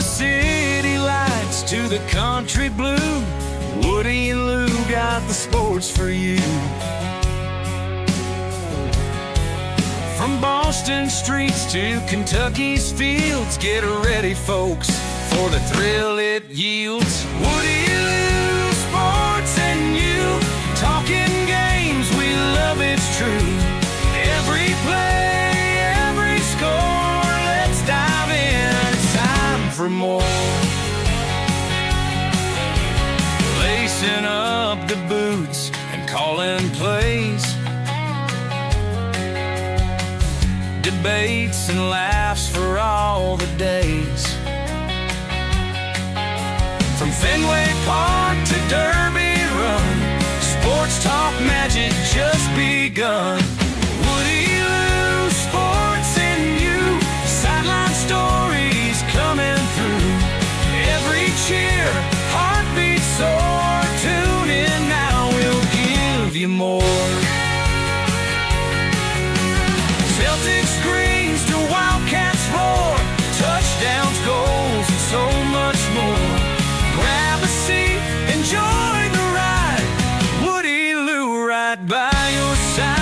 city lights to the country blue, Woody and Lou got the sports for you. From Boston streets to Kentucky's fields, get ready, folks, for the thrill it yields. Woody and Lou, sports and you, talking games, we love it's true. Every play, every score, let's dive in, it's time for more. Lacing up the boots and calling plays, debates and laughs for all the days. From Fenway Park to Derby Run, sports talk magic just begun. Woody Lou, sports and you, sideline stories coming through. Every cheer, heartbeat soar, tune in now, we'll give you more. Celtic screams to Wildcats roar, touchdowns, goals, and so much more. Grab a seat, enjoy the ride, Woody Lou right by your side.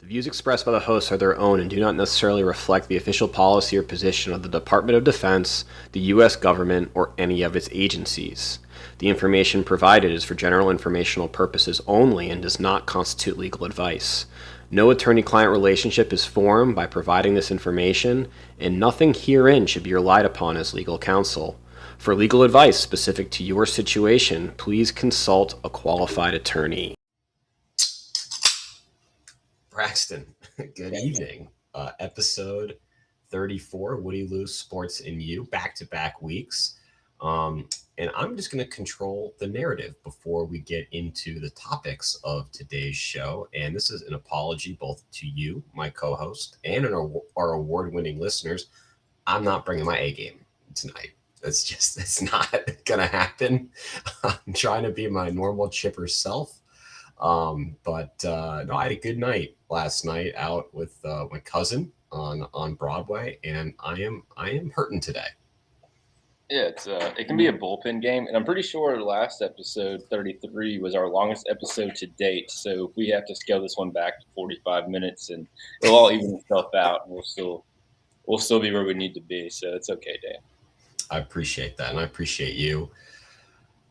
The views expressed by the hosts are their own and do not necessarily reflect the official policy or position of the Department of Defense, the U.S. government, or any of its agencies. The information provided is for general informational purposes only and does not constitute legal advice. No attorney-client relationship is formed by providing this information, and nothing herein should be relied upon as legal counsel. For legal advice specific to your situation, please consult a qualified attorney. Braxton, good evening. Episode 34, Woody Lou, Sports and You, back-to-back weeks. And I'm just going to control the narrative before we get into the topics of today's show. And this is an apology both to you, my co-host, and our award-winning listeners. I'm not bringing my A game tonight. It's not going to happen. I'm trying to be my normal chipper self. No, I had a good night last night out with my cousin on Broadway, and I am hurting today. Yeah, it can be a bullpen game, and I'm pretty sure last episode 33 was our longest episode to date. So if we have to scale this one back to 45 minutes, and it'll all even itself out, and we'll still be where we need to be. So it's okay, Dan. I appreciate that, and I appreciate you.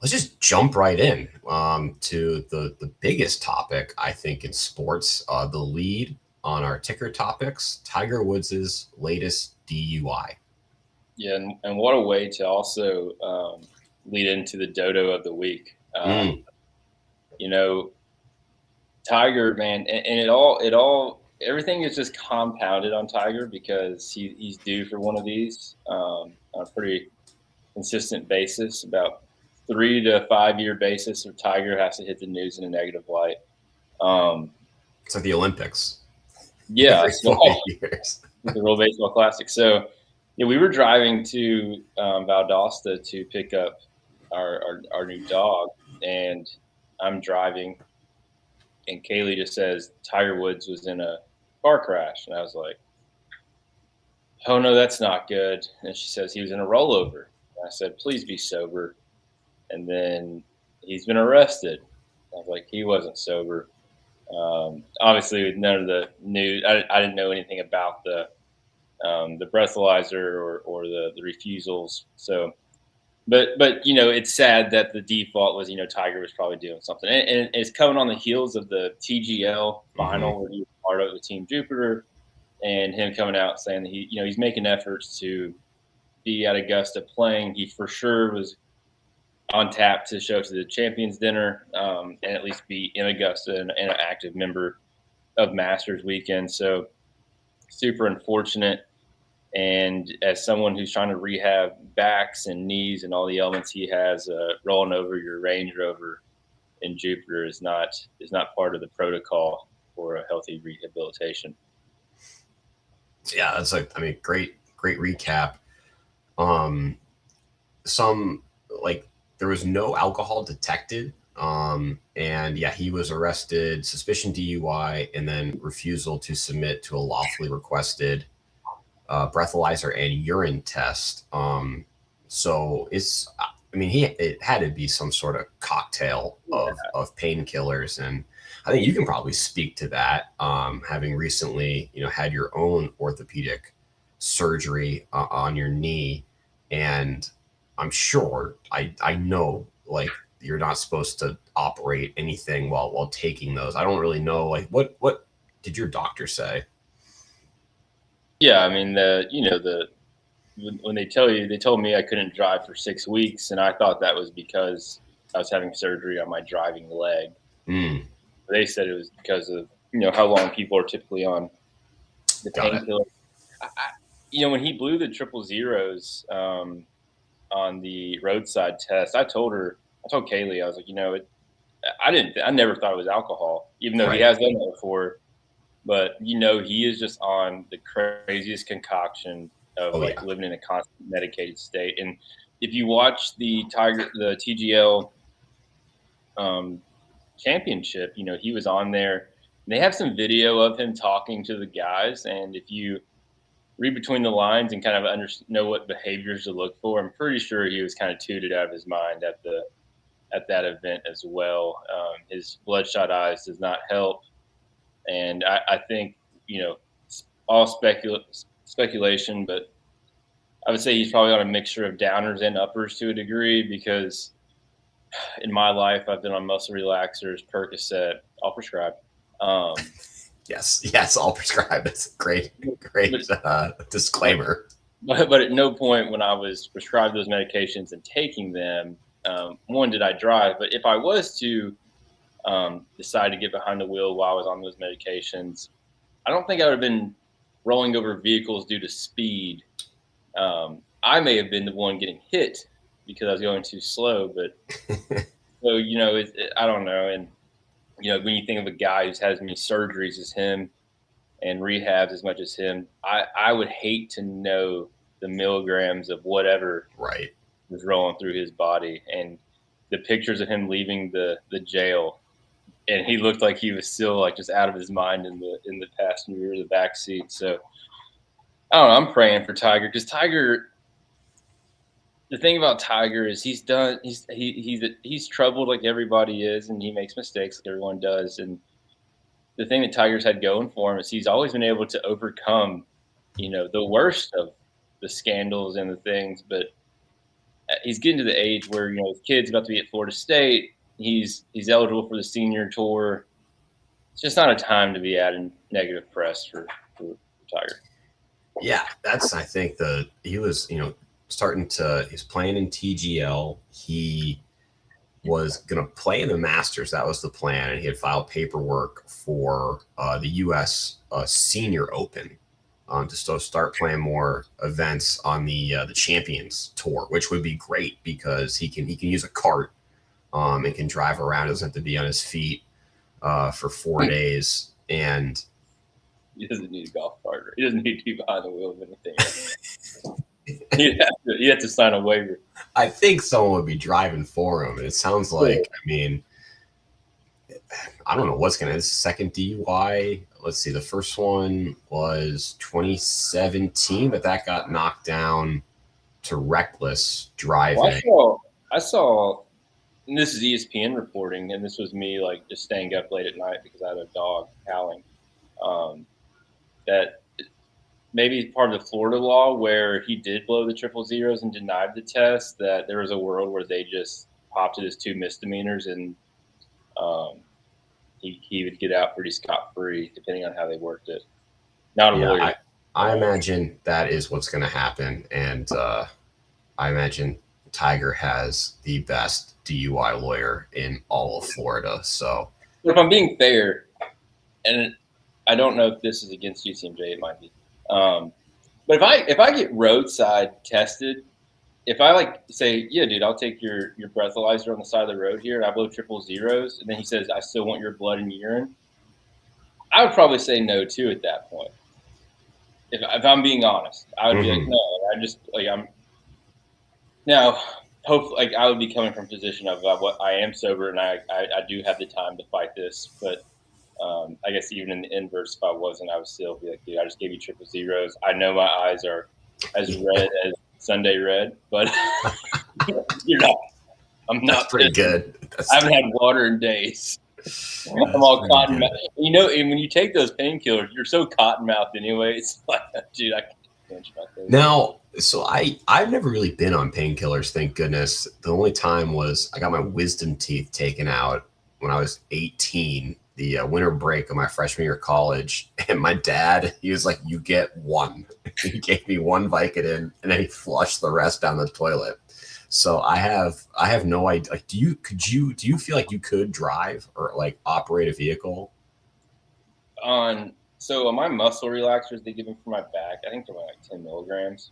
Let's just jump right in to the biggest topic, I think, in sports, the lead on our ticker topics, Tiger Woods' latest DUI. Yeah, and what a way to also lead into the dodo of the week. You know, Tiger, man, and it all everything is just compounded on Tiger because he's due for one of these on a pretty consistent basis, about 3 to 5 year basis, or Tiger has to hit the news in a negative light. It's like the Olympics. Yeah, it's the World Baseball Classic. So, yeah, we were driving to Valdosta to pick up our new dog, and I'm driving, and Kaylee just says Tiger Woods was in a car crash, and I was like, "Oh no, that's not good." And she says he was in a rollover. And I said, "Please be sober." And then he's been arrested. I was like, he wasn't sober. Obviously, with none of the news, I didn't know anything about the breathalyzer or the refusals. So, but you know, it's sad that the default was, Tiger was probably doing something, and it's coming on the heels of the TGL final where he was part of the Team Jupiter, and him coming out saying that he's making efforts to be at Augusta playing. He for sure was on tap to show up to the Champions Dinner and at least be in Augusta and an active member of Masters Weekend. So super unfortunate. And as someone who's trying to rehab backs and knees and all the elements he has, rolling over your Range Rover in Jupiter is not part of the protocol for a healthy rehabilitation. Yeah, that's great recap. some like there was no alcohol detected. And yeah, he was arrested, suspicion DUI, and then refusal to submit to a lawfully requested breathalyzer and urine test. So I mean, it had to be some sort of cocktail of painkillers, and I think you can probably speak to that, having recently, had your own orthopedic surgery on your knee, and I'm sure I know like you're not supposed to operate anything while taking those. I don't really know like what did your doctor say? Yeah, I mean when they told me I couldn't drive for 6 weeks, and I thought that was because I was having surgery on my driving leg. Mm, They said it was because of how long people are typically on the got it. painkiller. When he blew the triple zeros on the roadside test, I told Kaylee, I was like, I never thought it was alcohol, even though he Right. has done that before. But he is just on the craziest concoction of Oh like yeah. living in a constant medicated state. And if you watch the TGL um, championship, he was on there. And they have some video of him talking to the guys, and if you read between the lines and kind of know what behaviors to look for, I'm pretty sure he was kind of tooted out of his mind at that event as well. His bloodshot eyes does not help, and I think all speculation, but I would say he's probably on a mixture of downers and uppers to a degree because in my life I've been on muscle relaxers, Percocet, all prescribed. Um, Yes, all prescribed. That's a great but, disclaimer. but at no point when I was prescribed those medications and taking them, one, did I drive, but if I was to decide to get behind the wheel while I was on those medications, I don't think I would have been rolling over vehicles due to speed. I may have been the one getting hit because I was going too slow, but so I don't know. And when you think of a guy who's had as many surgeries as him and rehabs as much as him, I would hate to know the milligrams of whatever Right. was rolling through his body. And the pictures of him leaving the jail, and he looked like he was still like just out of his mind in the passenger or the back seat. So I don't know. I'm praying for Tiger because Tiger. The thing about Tiger is he's troubled like everybody is, and he makes mistakes like everyone does. And the thing that Tiger's had going for him is he's always been able to overcome, the worst of the scandals and the things. But he's getting to the age where his kid's about to be at Florida State. He's eligible for the senior tour. It's just not a time to be adding negative press for Tiger. Yeah, I think he was, he's playing in TGL. He was going to play in the Masters. That was the plan. And he had filed paperwork for the U.S. Senior Open to start playing more events on the Champions Tour, which would be great because he can use a cart and can drive around. Doesn't have to be on his feet for 4 days. And he doesn't need a golf cart. He doesn't need to be behind the wheel of anything. He'd have to sign a waiver. I think someone would be driving for him. And it sounds like, I mean, I don't know what's going to his second DUI. Let's see. The first one was 2017, but that got knocked down to reckless driving. Well, I saw, and this is ESPN reporting, and this was me like just staying up late at night because I had a dog howling. That maybe part of the Florida law where he did blow the triple zeros and denied the test, that there was a world where they just popped it as 2 misdemeanors and he would get out pretty scot-free depending on how they worked it. Not a lawyer. I imagine that is what's going to happen. And I imagine Tiger has the best DUI lawyer in all of Florida. So But if I'm being fair, and I don't know if this is against UCMJ, it might be. But if I get roadside tested, if I like say, yeah, dude, I'll take your breathalyzer on the side of the road here, and I blow triple zeros, and then he says, I still want your blood and urine, I would probably say no too at that point. If I'm being honest, I would be like, no, I just like Now, hopefully, like I would be coming from a position of what I am sober and I do have the time to fight this. But I guess even in the inverse, if I wasn't, I would still be like, dude, I just gave you triple zeros. I know my eyes are as red as Sunday red, but you're not. I'm not. That's pretty good. I haven't had water in days. I'm all cotton mouth. You know, and when you take those painkillers, you're so cotton mouthed anyway. It's like, dude, I can't finish my thing. Now, so I've never really been on painkillers, thank goodness. The only time was I got my wisdom teeth taken out when I was 18, the winter break of my freshman year of college. And my dad, he was like, "You get one." He gave me one Vicodin, and then he flushed the rest down the toilet. So I have no idea. Like, do you feel like you could drive or like operate a vehicle? So on my muscle relaxers they give me for my back, I think they're like 10 milligrams.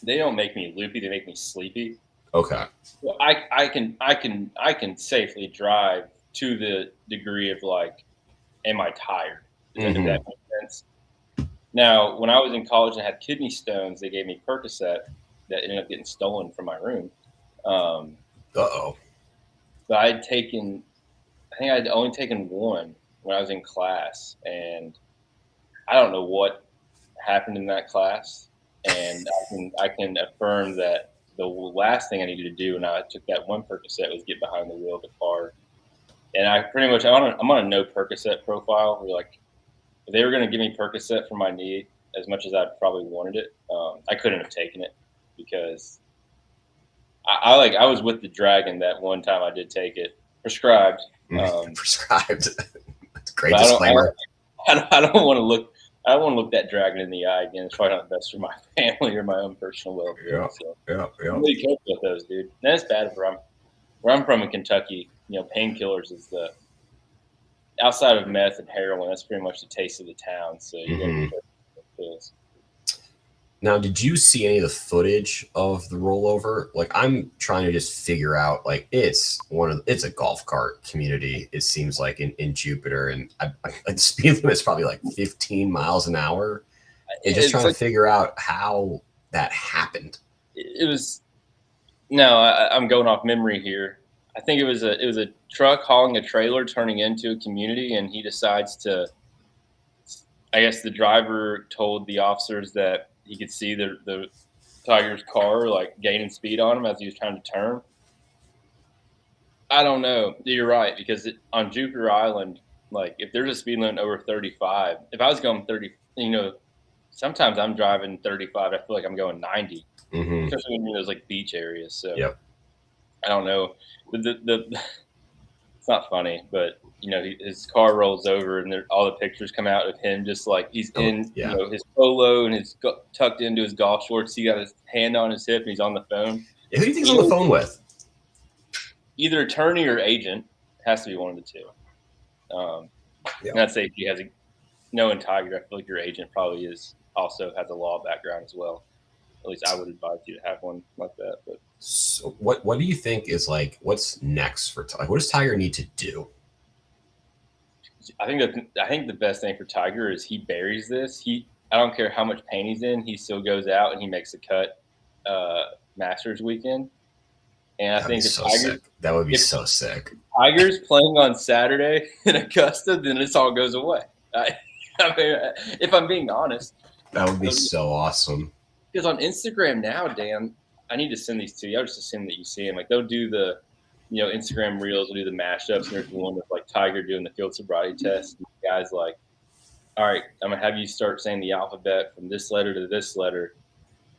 They don't make me loopy; they make me sleepy. Okay. Well, I can safely drive to the degree of like, am I tired? Does that make sense? Now, when I was in college and had kidney stones, they gave me Percocet that ended up getting stolen from my room. Uh-oh. But I think I'd only taken one when I was in class, and I don't know what happened in that class. And I can affirm that the last thing I needed to do when I took that one Percocet was get behind the wheel of the car. And I'm on a no Percocet profile. Where like, if they were going to give me Percocet for my knee, as much as I probably wanted it, I couldn't have taken it because I was with the dragon that one time I did take it prescribed. Prescribed. That's a great disclaimer. I don't want to look. I don't want to look that dragon in the eye again. It's probably not the best for my family or my own personal well-being. Yeah. I'm really careful with those, dude. That's bad for where I'm from in Kentucky. You know, painkillers is the outside of meth and heroin. That's pretty much the taste of the town. So you gotta be careful with pills. Now, did you see any of the footage of the rollover? Like, I'm trying to just figure out, like, it's a golf cart community, it seems like, in Jupiter. And the speed limit is probably like 15 miles an hour. And just trying to figure out how that happened. It was, no, I'm going off memory here. I think it was a truck hauling a trailer turning into a community, and he decides to, I guess the driver told the officers that he could see the Tiger's car like gaining speed on him as he was trying to turn. I don't know. You're right, because on Jupiter Island, like if there's a speed limit over 35, if I was going 30, you know, sometimes I'm driving 35. I feel like I'm going 90, especially when you're in those like beach areas. So I don't know. It's not funny, but you know, his car rolls over and all the pictures come out of him just like he's in you know, his polo and his tucked into his golf shorts. He got his hand on his hip and he's on the phone. Who do you think he's on the phone with? Either attorney or agent. Has to be one of the two. And I'd say if you have knowing Tiger, I feel like your agent probably also has a law background as well. At least I would advise you to have one like that. But so what do you think is like what's next for Tiger? What does Tiger need to do? I think the best thing for Tiger is he buries this. I don't care how much pain he's in, he still goes out and he makes the cut Masters weekend. And I think that would be so sick. Tiger's playing on Saturday in Augusta, then this all goes away. I mean, if I'm being honest, that would be so awesome. Because on Instagram now, Dan, I need to send these to you. I just assume that you see them. Like they'll do the, you know, Instagram reels will do the mashups, and there's one with like Tiger doing the field sobriety test. And the guy's like, "All right, I'm gonna have you start saying the alphabet from this letter to this letter."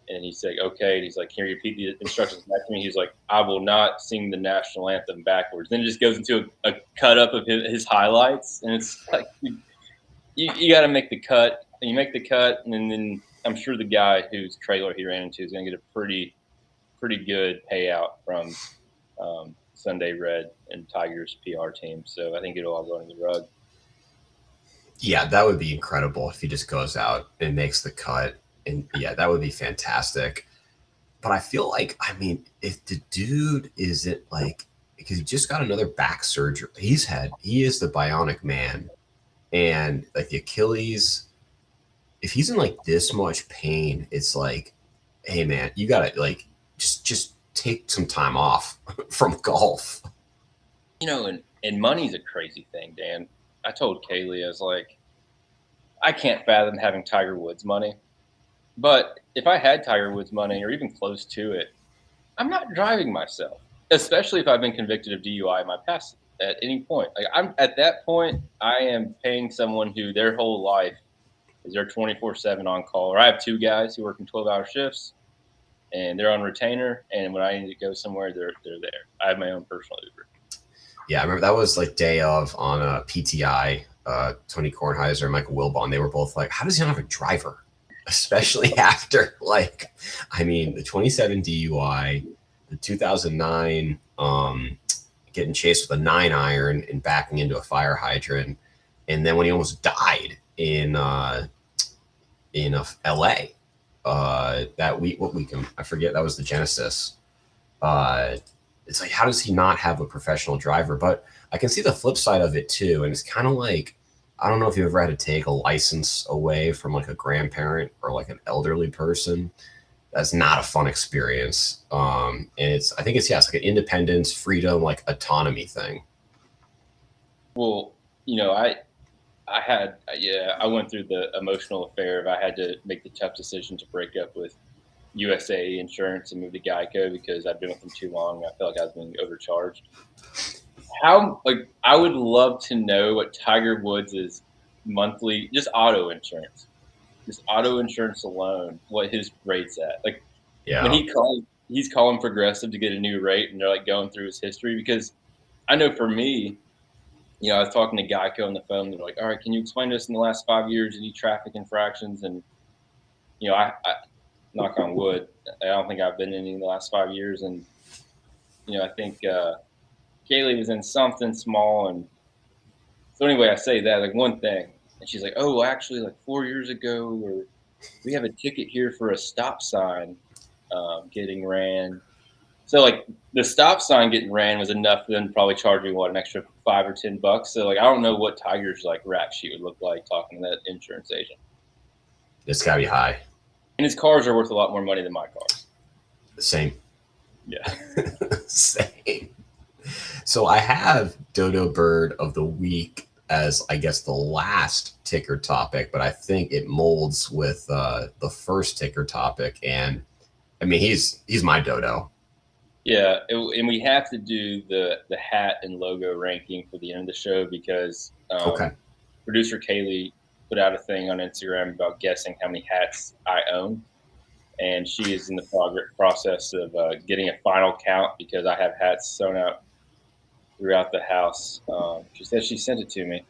And he's like, "Okay." And he's like, "Can you repeat the instructions back to me?" He's like, "I will not sing the national anthem backwards." Then it just goes into a cut up of his highlights, and it's like you got to make the cut. And you make the cut, and then I'm sure the guy whose trailer he ran into is going to get a pretty good payout from Sunday Red and Tiger's PR team. So I think it'll all go under the rug. Yeah, that would be incredible if he just goes out and makes the cut. And yeah, that would be fantastic. But I feel like, I mean, if the dude isn't like, because he just got another back surgery, he is the bionic man. And like the Achilles, if he's in like this much pain, it's like, hey man, you gotta like, just take some time off from golf. And money's a crazy thing, Dan. I told Kaylee, I was like, I can't fathom having Tiger Woods money. But if I had Tiger Woods money or even close to it, I'm not driving myself, especially if I've been convicted of DUI in my past at any point. Like I'm at that point, I am paying someone who their whole life is they're 24/7 on call. Or I have two guys who work in 12-hour shifts and they're on retainer. And when I need to go somewhere, they're there. I have my own personal Uber. Yeah, I remember that was like day of on a PTI. Tony Kornheiser and Michael Wilbon, they were both like, how does he not have a driver? Especially after, like, I mean, the 27 DUI, the 2009 getting chased with a 9-iron and backing into a fire hydrant, and then when he almost died in LA that week, what weekend? I forget. That was the Genesis. It's like, how does he not have a professional driver? But I can see the flip side of it too, and it's kind of like, I don't know if you've ever had to take a license away from like a grandparent or like an elderly person. That's not a fun experience. And I think it's like an independence, freedom, like autonomy thing. Well, I went through the emotional affair of I had to make the tough decision to break up with USA Insurance and move to Geico because I've been with them too long. I felt like I was being overcharged. I would love to know what Tiger Woods' monthly, just auto insurance alone, what his rate's at. Like, Yeah. when he's calling Progressive to get a new rate, and they're like going through his history. Because I know for me, I was talking to Geico on the phone. They're like, "All right, can you explain to us in the last 5 years any traffic infractions?" And I knock on wood, I don't think I've been in any in the last 5 years. And I think Kaylee was in something small. And so anyway, I say that, like, one thing, and she's like, "Oh, actually, like 4 years ago, we have a ticket here for a stop sign getting ran." So like the stop sign getting ran was enough for them to probably charge me an extra $5 or $10. So like I don't know what Tiger's like rap sheet would look like talking to that insurance agent. It's gotta be high. And his cars are worth a lot more money than my cars. The same. Yeah. Same. So I have Dodo Bird of the Week as, I guess, the last ticker topic, but I think it molds with the first ticker topic. And I mean, he's my dodo. Yeah, and we have to do the hat and logo ranking for the end of the show because producer Kaylee put out a thing on Instagram about guessing how many hats I own. And she is in the process of getting a final count because I have hats sewn out throughout the house. She said she sent it to me.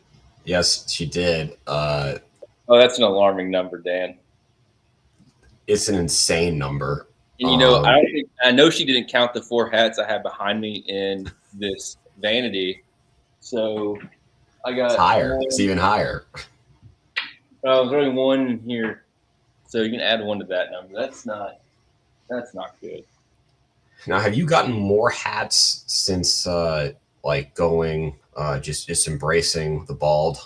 Yes, she did. Oh, that's an alarming number, Dan. It's an insane number. And I know she didn't count the 4 hats I have behind me in this vanity. So I got it's higher. It's even higher. There's only one here. So you can add 1 to that number. That's not good. Now, have you gotten more hats since going just embracing the bald?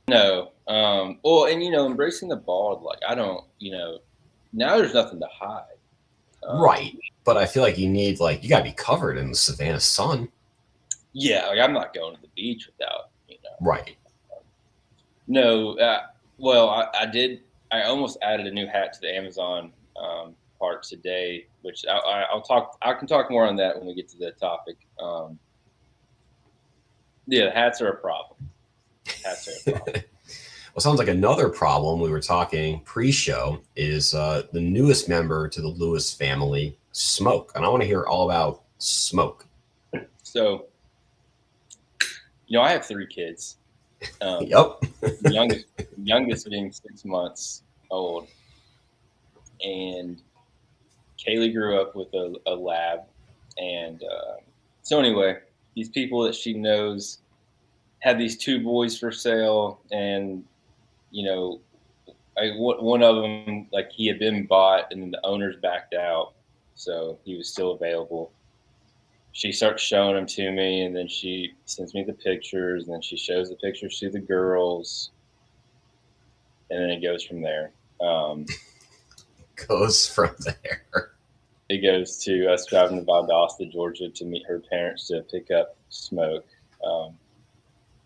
No. Well, and embracing the bald, like I don't, now there's nothing to hide. Right. But I feel like you gotta be covered in the Savannah sun. Yeah, like I'm not going to the beach without, Right. No, well, I did. I almost added a new hat to the Amazon part today, which I can talk more on that when we get to that topic. Yeah, hats are a problem. Well, sounds like another problem we were talking pre-show is the newest member to the Lewis family, Smoke. And I want to hear all about Smoke. So, I have 3 kids. Yep. youngest being 6 months old. And Kaylee grew up with a lab. And so anyway, these people that she knows had these 2 boys for sale. And, one of them, like he had been bought and then the owners backed out. So he was still available. She starts showing them to me, and then she sends me the pictures, and then she shows the pictures to the girls, and then it goes from there. Goes from there. it goes to us driving to Valdosta, Georgia, to meet her parents to pick up Smoke,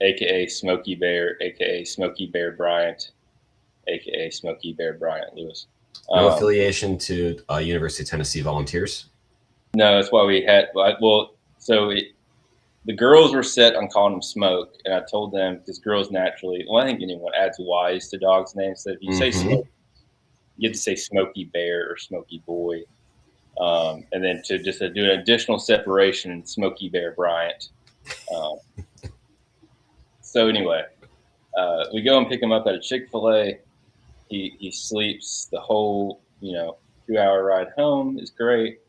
aka Smokey Bear, aka Smokey Bear Bryant, aka Smokey Bear Bryant Lewis. No affiliation to University of Tennessee Volunteers. No, that's why we had. Well, so the girls were set on calling him Smoke, and I told them because girls naturally. Well, I think anyone adds Y's to dogs' names. So if you say Smoke, you get to say Smokey Bear or Smokey Boy, and then to just do an additional separation, Smokey Bear Bryant. So anyway, we go and pick him up at a Chick-fil-A. He sleeps the whole 2-hour ride home. Is great.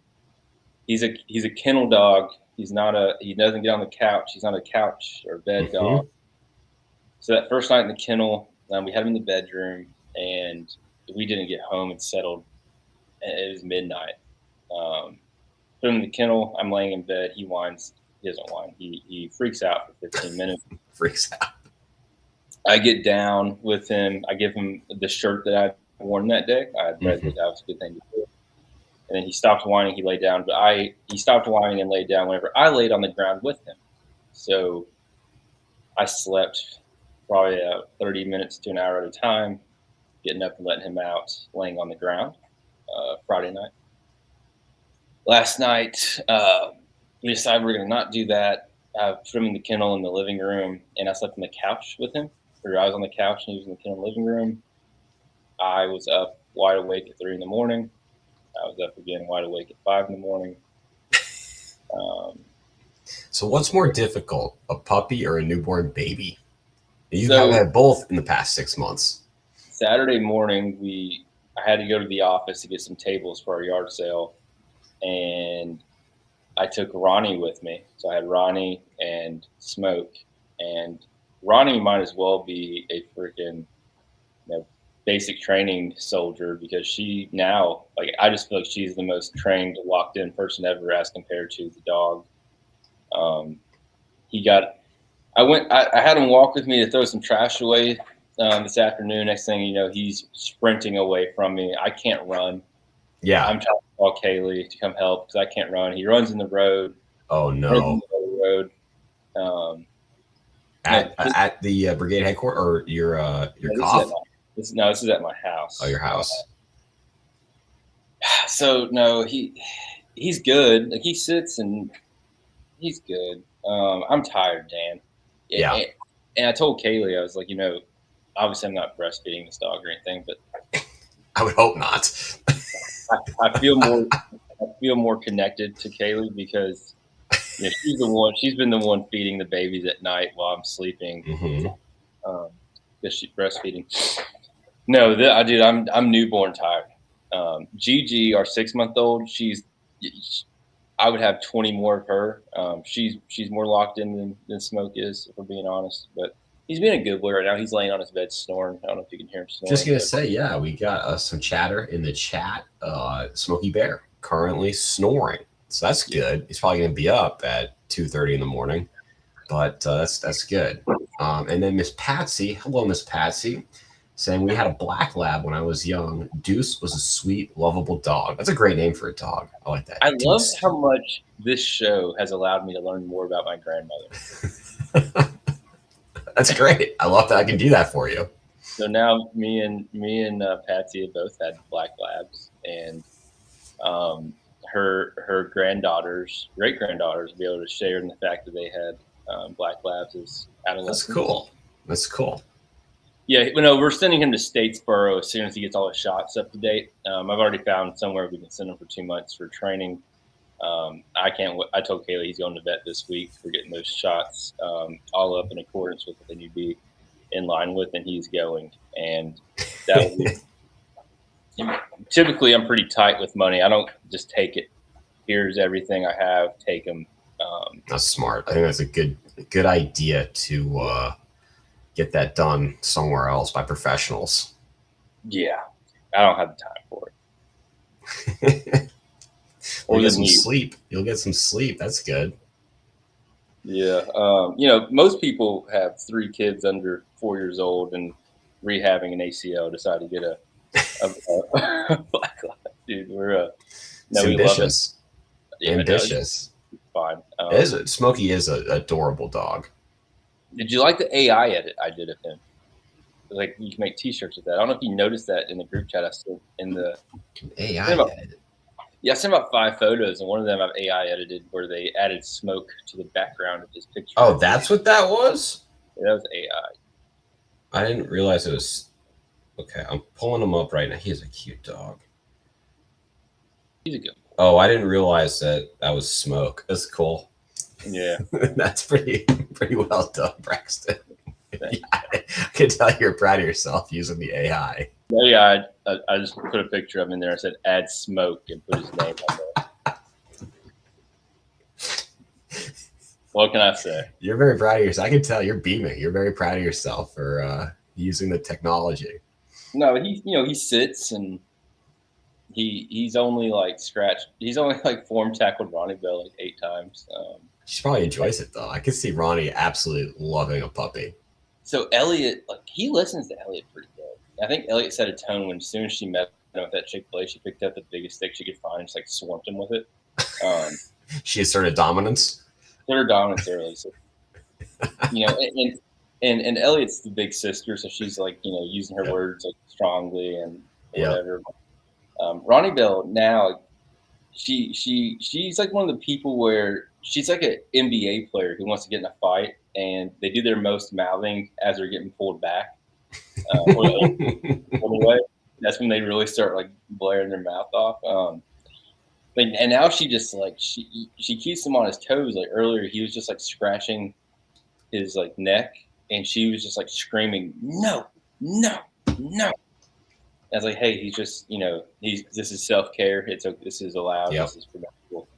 He's a kennel dog. He doesn't get on the couch. He's not a couch or bed dog. So that first night in the kennel, we had him in the bedroom, and we didn't get home and settled. It was midnight. Put him in the kennel. I'm laying in bed. He whines. He doesn't whine. He freaks out for 15 minutes. Freaks out. I get down with him. I give him the shirt that I worn that day. I had read that was a good thing to do. And then he stopped whining. He laid down. But he stopped whining and laid down whenever I laid on the ground with him. So I slept probably 30 minutes to an hour at a time, getting up and letting him out, laying on the ground Friday night. Last night, we decided we're going to not do that. I put him in the kennel in the living room, and I slept on the couch with him. Or I was on the couch, and he was in the kennel living room. I was up wide awake at 3 in the morning. I was up again wide awake at 5 in the morning. So what's more difficult, a puppy or a newborn baby? You have had both in the past 6 months. Saturday morning, I had to go to the office to get some tables for our yard sale, and I took Ronnie with me. So I had Ronnie and Smoke, and Ronnie might as well be a freaking basic training soldier because she now, I just feel like she's the most trained, locked in person ever as compared to the dog. I had him walk with me to throw some trash away this afternoon. Next thing you know, he's sprinting away from me. I can't run. Yeah. I'm trying to call Kaylee to come help because I can't run. He runs in the road. Oh, no. At the brigade headquarters or your cough? This is at my house. Oh, your house. So no, he's good. He sits and he's good. I'm tired, Dan. Yeah. And I told Kaylee, I was like, obviously I'm not breastfeeding this dog or anything, but I would hope not. I feel more connected to Kaylee because she's been the one feeding the babies at night while I'm sleeping. Because she's breastfeeding. No, I'm newborn tired. Gigi, our 6-month-old, I would have 20 more of her. She's more locked in than Smoke is, if we're being honest. But he's being a good boy right now. He's laying on his bed snoring. I don't know if you can hear him snoring. Just gonna say, yeah, we got some chatter in the chat. Smokey Bear currently snoring, so that's good. He's probably gonna be up at 2:30 in the morning, but that's good. And then Miss Patsy, hello, Miss Patsy, saying we had a black lab when I was young. Deuce was a sweet, lovable dog. That's a great name for a dog. I like that. I love how much this show has allowed me to learn more about my grandmother. That's great. I love that I can do that for you. So now me and Patsy have both had black labs, and her granddaughters, great granddaughters, will be able to share in the fact that they had black labs as adolescents. That's cool. Yeah, we're sending him to Statesboro as soon as he gets all his shots up to date. I've already found somewhere we can send him for 2 months for training. I told Kaylee he's going to vet this week for getting those shots all up in accordance with what they need to be in line with, and he's going. And that will be, typically I'm pretty tight with money. I don't just take it. Here's everything I have. Take them. That's smart. I think that's a good idea to get that done somewhere else by professionals. Yeah, I don't have the time for it. You'll get some sleep. You'll get some sleep. That's good. Yeah. Most people have 3 kids under 4 years old and rehabbing an ACL decide to get a black light. Dude, No, It's we love it. ambitious. Yeah, no, Ambitious. it's fine. Smokey is an adorable dog. Did you like the AI edit I did of him? Like you can make T-shirts with that. I don't know if you noticed that in the group chat I sent in the. AI about, edit. yeah, I sent about 5 photos, and one of them I've AI edited where they added smoke to the background of his picture. Oh, that's what that was? Yeah, that was AI. I didn't realize it was. Okay, I'm pulling him up right now. He's a cute dog. He's a good boy. Oh, I didn't realize that was smoke. That's cool. Yeah. That's pretty well done, Braxton. Yeah, I can tell you're proud of yourself using the AI. Yeah, I just put a picture of him in there. I said, add smoke and put his name on there. What can I say? You're very proud of yourself. I can tell you're beaming. You're very proud of yourself for using the technology. No, he sits and he's only like scratched. He's only like form tackled Ronnie Bell like 8 times. She probably enjoys it though. I can see Ronnie absolutely loving a puppy. So Elliot, like he listens to Elliot pretty good. I think Elliot set a tone when as soon as she met him with that Chick-fil-A, she picked up the biggest stick she could find and just like swamped him with it. She asserted dominance. Her dominance early. So, and Elliot's the big sister, so she's like, using her words like strongly and whatever. Ronnie Bell now, she's like one of the people where she's like an NBA player who wants to get in a fight, and they do their most mouthing as they're getting pulled back. Anyway, that's when they really start like blaring their mouth off. And now she just like she keeps him on his toes. Like earlier, he was just like scratching his like neck, and she was just like screaming, "No, no, no!" I was like, "Hey, he's just this is self care. This is allowed. Yep. This is protectable."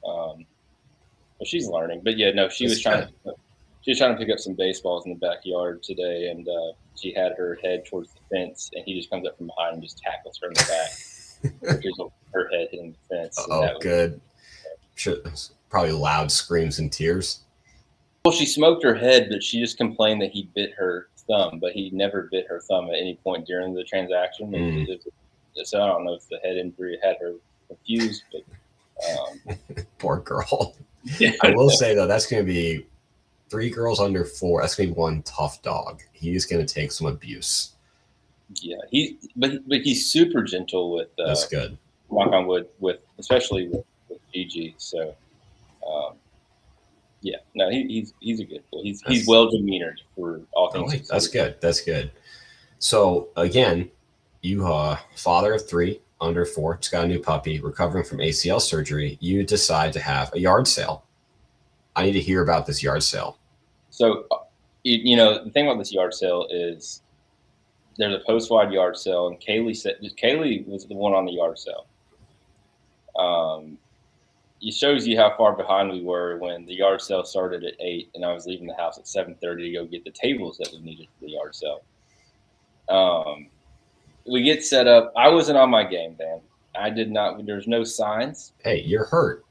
But she's learning. But yeah, no, she was trying to pick up some baseballs in the backyard today, and she had her head towards the fence, and he just comes up from behind and just tackles her in the back. Her head hitting the fence. Oh, good. Sure, probably loud screams and tears. Well, she smoked her head, but she just complained that he bit her thumb, but he never bit her thumb at any point during the transaction. So I don't know if the head injury had her confused. But, poor girl. Yeah. I will say, though, that's going to be 3 girls under 4. That's going to be one tough dog. He's going to take some abuse. Yeah, but he's super gentle with. That's good. Knock on wood, especially with Gigi. So, yeah, no, he's a good boy. He's well demeanored for all things. That's good. That's good. So again, you father of 3 under 4, just got a new puppy, recovering from ACL surgery. You decide to have a yard sale. I need to hear about this yard sale. So, the thing about this yard sale is there's a post-wide yard sale, and Kaylee was the one on the yard sale. It shows you how far behind we were when the yard sale started at 8, and I was leaving the house at 7:30 to go get the tables that we needed for the yard sale. We get set up. I wasn't on my game, Dan. I did not. There's no signs. Hey, you're hurt.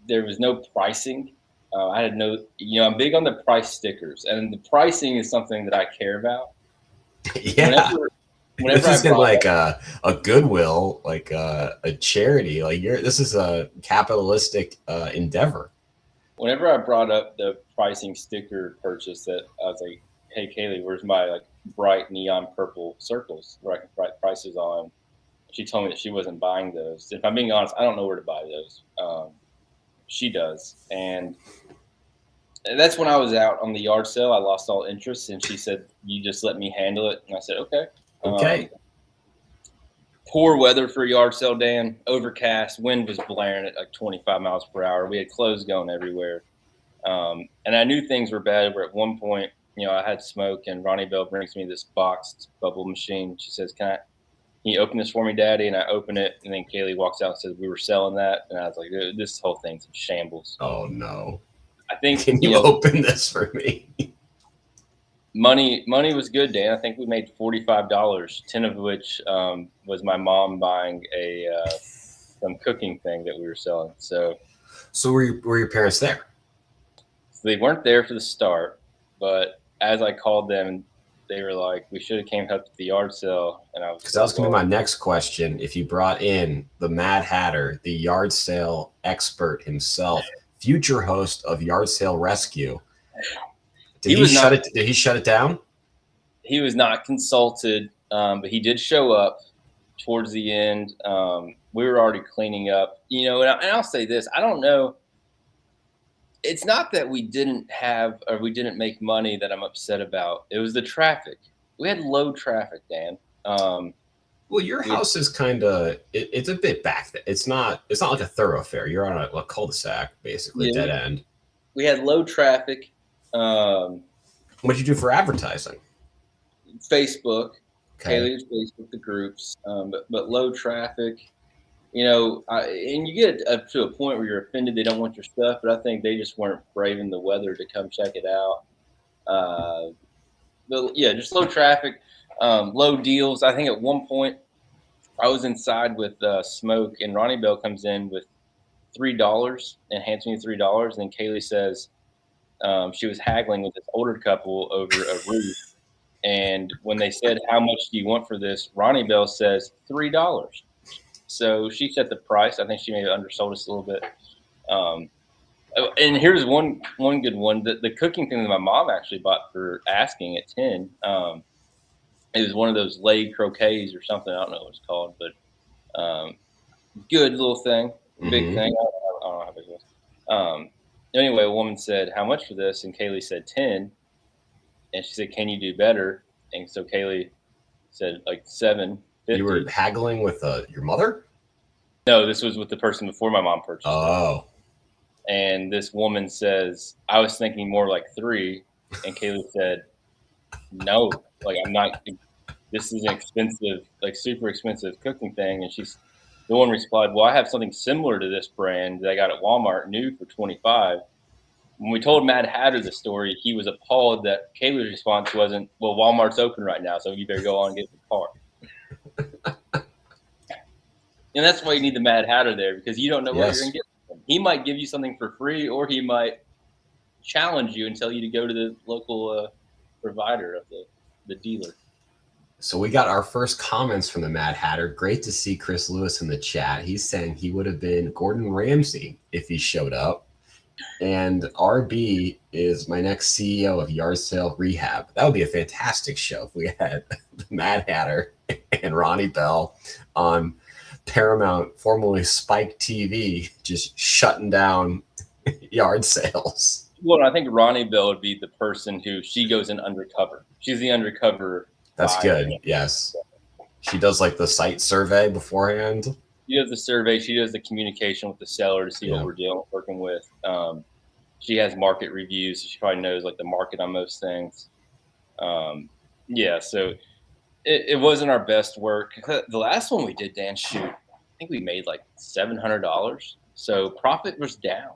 There was no pricing. I had no. I'm big on the price stickers, and the pricing is something that I care about. Yeah. Whenever this isn't like a Goodwill, like a charity. Like this is a capitalistic endeavor. Whenever I brought up the pricing sticker purchase, that I was like, "Hey, Kaylee, where's my like bright neon purple circles where I can write prices on?" She told me that she wasn't buying those. If I'm being honest, I don't know where to buy those. She does, and that's when I was out on the yard sale. I lost all interest, and she said, "You just let me handle it." And I said, "Okay." Okay. Poor weather for a yard sale, Dan. Overcast, wind was blaring at like 25 miles per hour. We had clothes going everywhere, and I knew things were bad. Where at one point, I had smoke, and Ronnie Bell brings me this boxed bubble machine. She says, "Can you open this for me, Daddy?" And I open it, and then Kaylee walks out and says, "We were selling that," and I was like, "This whole thing's in shambles." Oh no! I think can you open this for me? Money was good, Dan. I think we made $45, 10 of which was my mom buying some cooking thing that we were selling. So were your parents there? So they weren't there for the start, but as I called them, they were like, we should have came up to the yard sale. And I was Because that was going to be my next question. If you brought in the Mad Hatter, the yard sale expert himself, future host of Yard Sale Rescue, did he shut it down? He was not consulted, but he did show up towards the end. We were already cleaning up, you know, and I'll say this. I don't know. It's not that we didn't have or we didn't make money that I'm upset about. It was the traffic. We had low traffic, Dan. Well, your house is kind of it's a bit back. It's not like a thoroughfare. You're on a cul-de-sac, basically, dead end. We had low traffic. What did you do for advertising? Facebook, Kaylee's Facebook, the groups, but low traffic. You know, and you get up to a point where you're offended they don't want your stuff, but I think they just weren't braving the weather to come check it out. But yeah, just low traffic, low deals. I think at one point I was inside with Smoke, and Ronnie Bell comes in with $3 and hands me $3, and then Kaylee says she was haggling with this older couple over a roof. And when they said, how much do you want for this? Ronnie Bell says $3. So she set the price. I think she may have undersold us a little bit. And here's one good one. The cooking thing that my mom actually bought for asking at 10. It was one of those laid croquets or something. I don't know what it's called, but good little thing, big thing. I don't know how big it was. Anyway, a woman said, how much for this? And Kaylee said 10. And she said, can you do better? And so Kaylee said like 7. You were haggling with your mother? No, this was with the person before my mom purchased it. And this woman says, I was thinking more like 3. And Kaylee said, no, like I'm not, this is an expensive, like super expensive cooking thing. And the one replied, well, I have something similar to this brand that I got at Walmart new for 25. When we told Mad Hatter the story, he was appalled that Kaylee's response wasn't, well, Walmart's open right now, so you better go on and get the car. And that's why you need the Mad Hatter there, because you don't know what you're going to get. He might give you something for free, or he might challenge you and tell you to go to the local provider of the dealer. So we got our first comments from the Mad Hatter. Great to see Chris Lewis in the chat. He's saying he would have been Gordon Ramsay if he showed up. And RB is my next CEO of Yard Sale Rehab. That would be a fantastic show if we had the Mad Hatter and Ronnie Bell on Paramount, formerly Spike TV, just shutting down yard sales. Well, I think Ronnie Bell would be the person who she goes in undercover. She's the undercover. That's good. Yes. She does like the site survey beforehand. She does the survey. She does the communication with the seller to see what we're working with. She has market reviews. So she probably knows like the market on most things. So it wasn't our best work. The last one we did, Dan, I think we made like $700. So profit was down.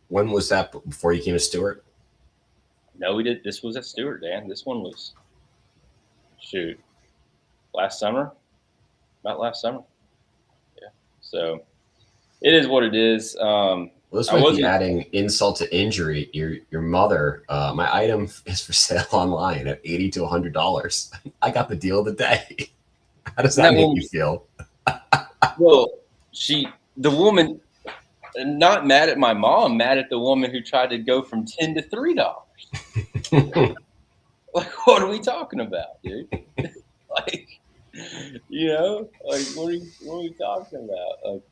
When was that before you came to Stewart? No, we did. This was at Stewart, Dan. This one was last summer, about last summer. Yeah. So it is what it is. This might be adding insult to injury. Your mother, my item is for sale online at $80 to $100. I got the deal of the day. How does that make you feel? Well, the woman, not mad at my mom, mad at the woman who tried to go from $10 to $3. Like, what are we talking about, dude? Like, what are we talking about? Like,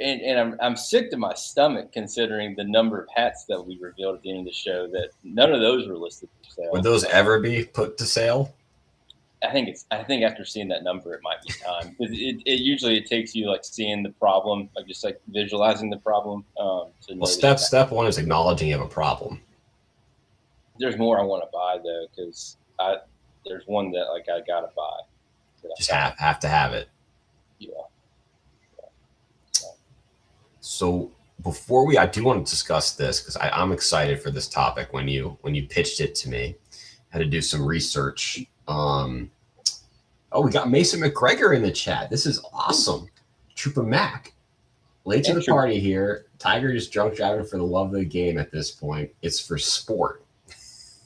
and I'm sick to my stomach considering the number of hats that we revealed at the end of the show that none of those were listed for sale. Would those ever be put to sale? I think after seeing that number, it might be time, because it usually takes you like seeing the problem, like just like visualizing the problem. Step one is acknowledging you have a problem. There's more I want to buy though, because there's one that like I gotta buy. Just have to have it. Yeah. So before I do want to discuss this, because I'm excited for this topic. When you pitched it to me, I had to do some research. We got Mason McGregor in the chat. This is awesome. Trooper Mac, late to the party here. Tiger is drunk driving for the love of the game at this point. It's for sport.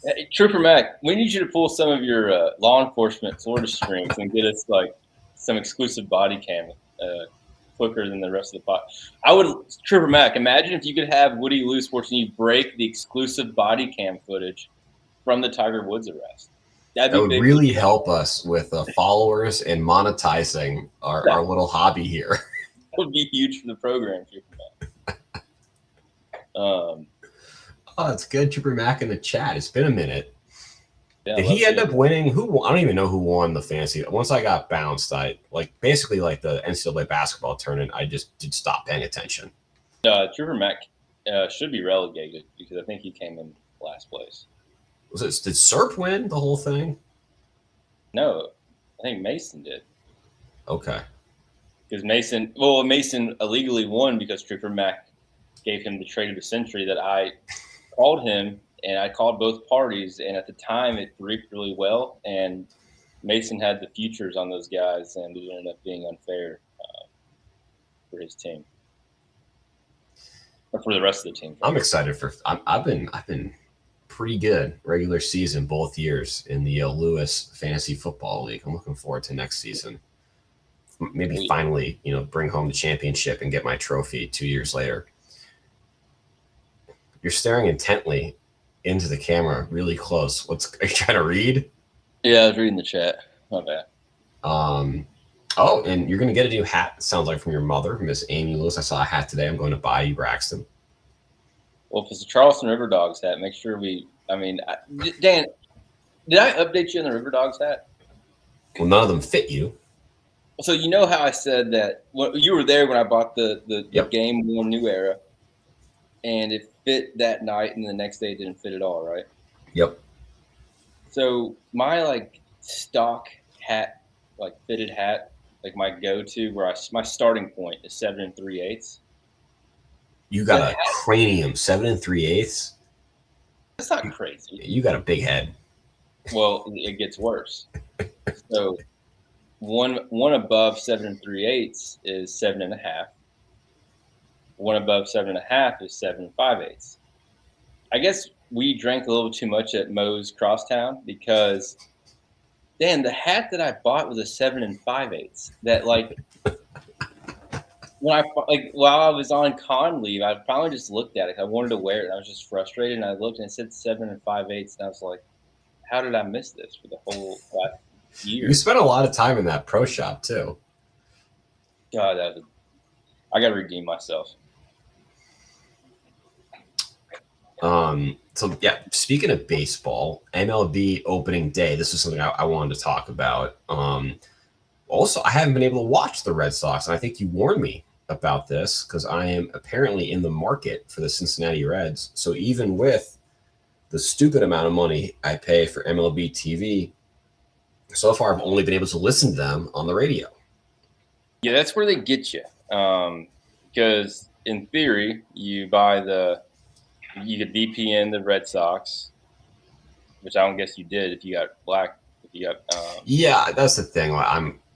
Hey, Trooper Mac, we need you to pull some of your law enforcement Florida strings and get us like some exclusive body cam quicker than the rest of the pot. Trooper Mac, imagine if you could have Woody Lou Sports and you break the exclusive body cam footage from the Tiger Woods arrest. That'd That be would big. really help us with followers and monetizing our little hobby here. That would be huge for the program, Trooper Mac. Oh, it's good. Trooper Mac in the chat. It's been a minute. Yeah, Did he end up winning? I don't even know who won the fantasy. Once I got bounced, basically like the NCAA basketball tournament, I just did stop paying attention. Trooper Mac should be relegated because I think he came in last place. Did Serp win the whole thing? No, I think Mason did. Okay. Because Mason illegally won because Trooper Mac gave him the trade of the century that I called him, and I called both parties, and at the time it reaped really well, and Mason had the futures on those guys, and it ended up being unfair for his team, or for the rest of the team. I'm excited I've been pretty good regular season both years in the Lewis Fantasy Football League. I'm looking forward to next season. Maybe finally, bring home the championship and get my trophy 2 years later. You're staring intently into the camera, really close. Are you trying to read? Yeah, I was reading the chat. My bad. Oh, and you're going to get a new hat, sounds like, from your mother, Miss Amy Lewis. I saw a hat today. I'm going to buy you, Braxton. Well, if it's a Charleston River Dogs hat, make sure Dan, did I update you on the River Dogs hat? Well, none of them fit you. So you know how I said that you were there when I bought the Yep. Game Worn New Era, and it fit that night, and the next day it didn't fit at all, right? Yep. So my stock hat, fitted hat, my go-to, my starting point is 7 3/8. You got a cranium, 7 3/8. That's not crazy. You got a big head. Well, it gets worse. So one above 7 3/8 is 7.5. One above 7.5 is 7 5/8. I guess we drank a little too much at Moe's Crosstown because, Dan, the hat that I bought was a 7 5/8. That while I was on con leave, I finally just looked at it. I wanted to wear it, and I was just frustrated. And I looked, and it said 7 5/8, and I was like, "How did I miss this for the whole last year?" You spent a lot of time in that pro shop too. God, I got to redeem myself. So yeah, speaking of baseball, MLB opening day, this is something I wanted to talk about. Also, I haven't been able to watch the Red Sox, and I think you warned me about this because I am apparently in the market for the Cincinnati Reds. So even with the stupid amount of money I pay for MLB TV, so far I've only been able to listen to them on the radio. Yeah, that's where they get you. Because in theory, you could VPN the Red Sox, which I don't guess you did if you got black. Yeah, that's the thing.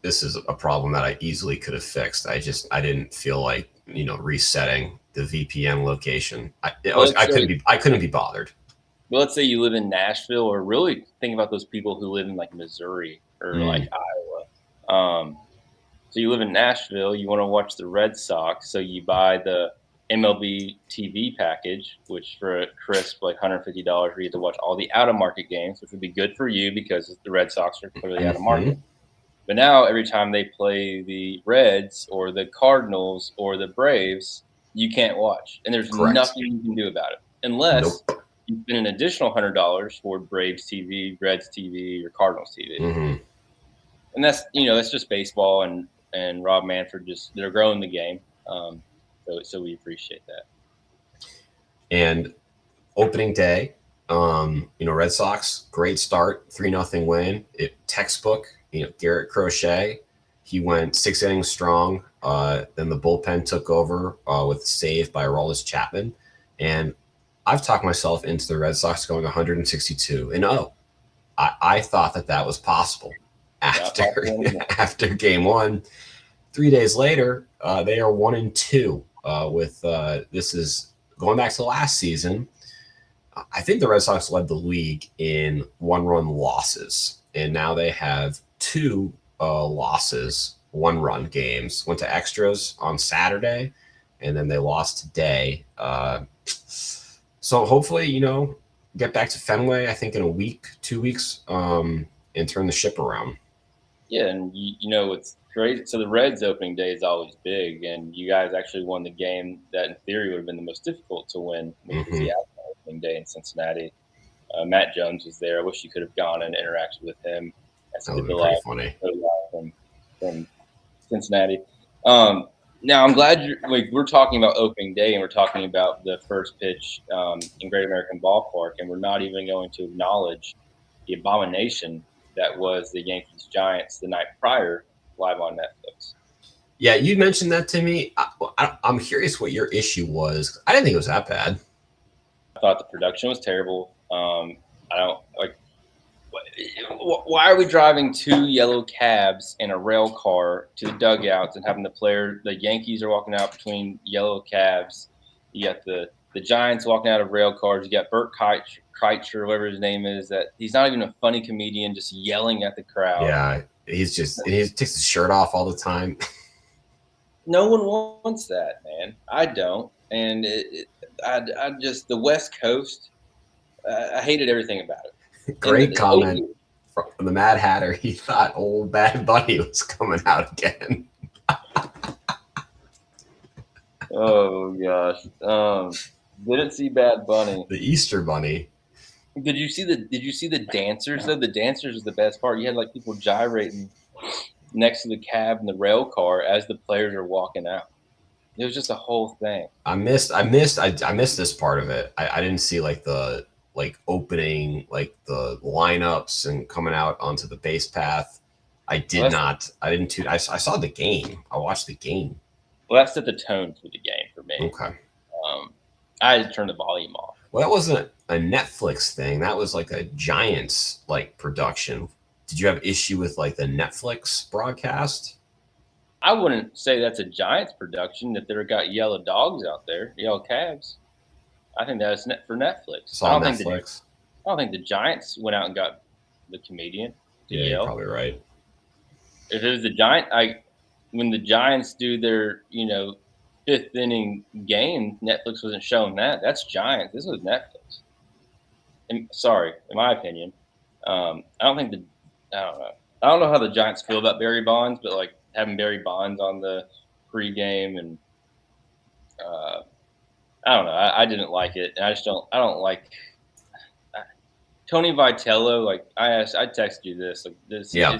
This is a problem that I easily could have fixed. I didn't feel like resetting the VPN location. I couldn't be bothered. Well, let's say you live in Nashville, or really think about those people who live in Missouri or Iowa. So you live in Nashville, you want to watch the Red Sox, so you buy the MLB TV package, which for a crisp $150, you get to watch all the out-of-market games, which would be good for you because the Red Sox are clearly out of market. But now every time they play the Reds or the Cardinals or the Braves, you can't watch. And there's nothing you can do about it unless you spend an additional $100 for Braves TV, Reds TV, or Cardinals TV. Mm-hmm. And that's just baseball, and Rob Manfred they're growing the game. So we appreciate that. And opening day, Red Sox, great start, 3-0 win. Textbook, Garrett Crochet, he went 6 innings strong. Then the bullpen took over with a save by Aroldis Chapman. And I've talked myself into the Red Sox going 162-0. I thought that was possible after game one. 3 days later, they are 1-2 with this is going back to last season. I think the Red Sox led the league in 1-run losses, and now they have 2 losses, 1-run games. Went to extras on Saturday, and then they lost today. So hopefully, get back to Fenway, I think in a week, 2 weeks, and turn the ship around. Yeah, and it's great. So the Reds opening day is always big, and you guys actually won the game that in theory would have been the most difficult to win, which was the opening day in Cincinnati. Matt Jones was there. I wish you could have gone and interacted with him. That would be pretty funny. From Cincinnati. Now I'm glad we're talking about opening day, and we're talking about the first pitch in Great American Ballpark, and we're not even going to acknowledge the abomination that was the Yankees-Giants the night prior, live on Netflix. Yeah, you mentioned that to me. I'm curious what your issue was. I didn't think it was that bad. I thought the production was terrible. I don't like. Why are we driving 2 yellow cabs and a rail car to the dugouts and having the Yankees are walking out between yellow cabs. You got the Giants walking out of rail cars. You got Burt Kreitzer, whatever his name is, that he's not even a funny comedian, just yelling at the crowd. Yeah, he takes his shirt off all the time. No one wants that, man. I don't. And I just, the West Coast, I hated everything about it. Great comment from the Mad Hatter. He thought old Bad Bunny was coming out again. Oh gosh, didn't see Bad Bunny. The Easter Bunny. Did you see the dancers though? The dancers is the best part. You had like people gyrating next to the cab and the rail car as the players are walking out. It was just a whole thing. I missed this part of it. I didn't see the opening, the lineups and coming out onto the base path. I didn't I saw the game. I watched the game. Well, that set the tone for the game for me. Okay. I had to turn the volume off. Well, that wasn't a Netflix thing. That was like a Giants production. Did you have issue with the Netflix broadcast? I wouldn't say that's a Giants production if they've got yellow dogs out there, yellow cabs. I think that's for Netflix. It's on Netflix. I don't think the Giants went out and got the comedian to yell. You're probably right. If it was the Giants, when the Giants do their, 5th inning game, Netflix wasn't showing that. That's Giants. This was Netflix. Sorry, in my opinion. I don't know. I don't know how the Giants feel about Barry Bonds, but having Barry Bonds on the pregame and I don't know. I didn't like it, and I don't like Tony Vitello. I texted you this.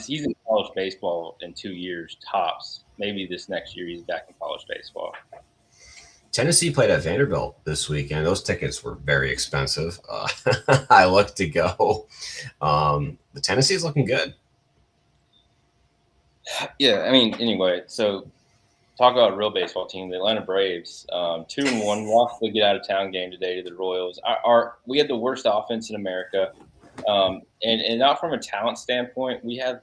He's in college baseball in 2 years tops. Maybe this next year he's back in college baseball. Tennessee played at Vanderbilt this weekend. Those tickets were very expensive. I looked to go. The Tennessee is looking good. Yeah, anyway, so talk about a real baseball team. The Atlanta Braves, 2-1, lost the get out of town game today to the Royals. We had the worst offense in America, and not from a talent standpoint. We have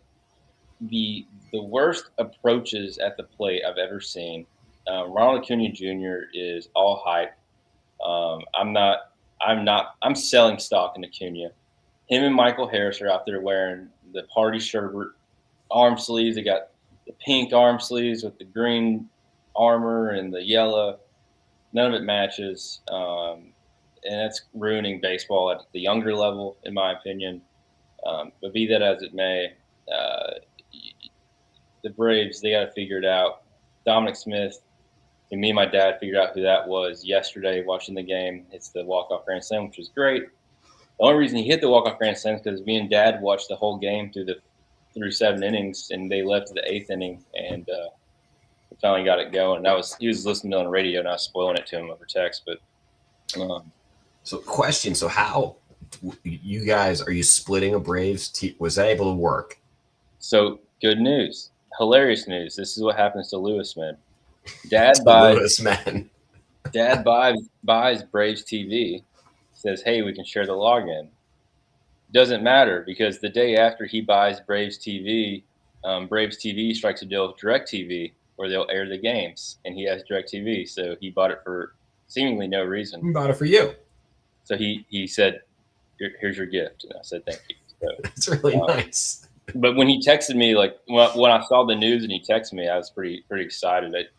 the worst approaches at the plate I've ever seen. Ronald Acuna Jr. is all hype. I'm selling stock in Acuna. Him and Michael Harris are out there wearing the party shirt arm sleeves. They got the pink arm sleeves with the green armor and the yellow. None of it matches. And that's ruining baseball at the younger level, in my opinion. But be that as it may, the Braves, they got to figure it out. Dominic Smith, and me and my dad figured out who that was yesterday watching the game. It's the walk-off grand slam, which was great. The only reason he hit the walk-off grand slam is because me and Dad watched the whole game through 7 innings, and they left to the 8th inning, and we finally got it going. He was listening to it on the radio, and I was spoiling it to him over text. But so, question: so how you guys are you splitting a Braves team? Was that able to work? So good news, hilarious news. This is what happens to Lewis men. Dad buys Braves TV. Says, hey, we can share the login. Doesn't matter because the day after he buys Braves TV, Braves TV strikes a deal with DirecTV where they'll air the games, and he has DirecTV, so he bought it for seemingly no reason. He bought it for you. So he said, "Here's your gift," and I said, "Thank you." So, That's really nice. but when he texted me, like when I saw the news and he texted me, I was pretty excited. It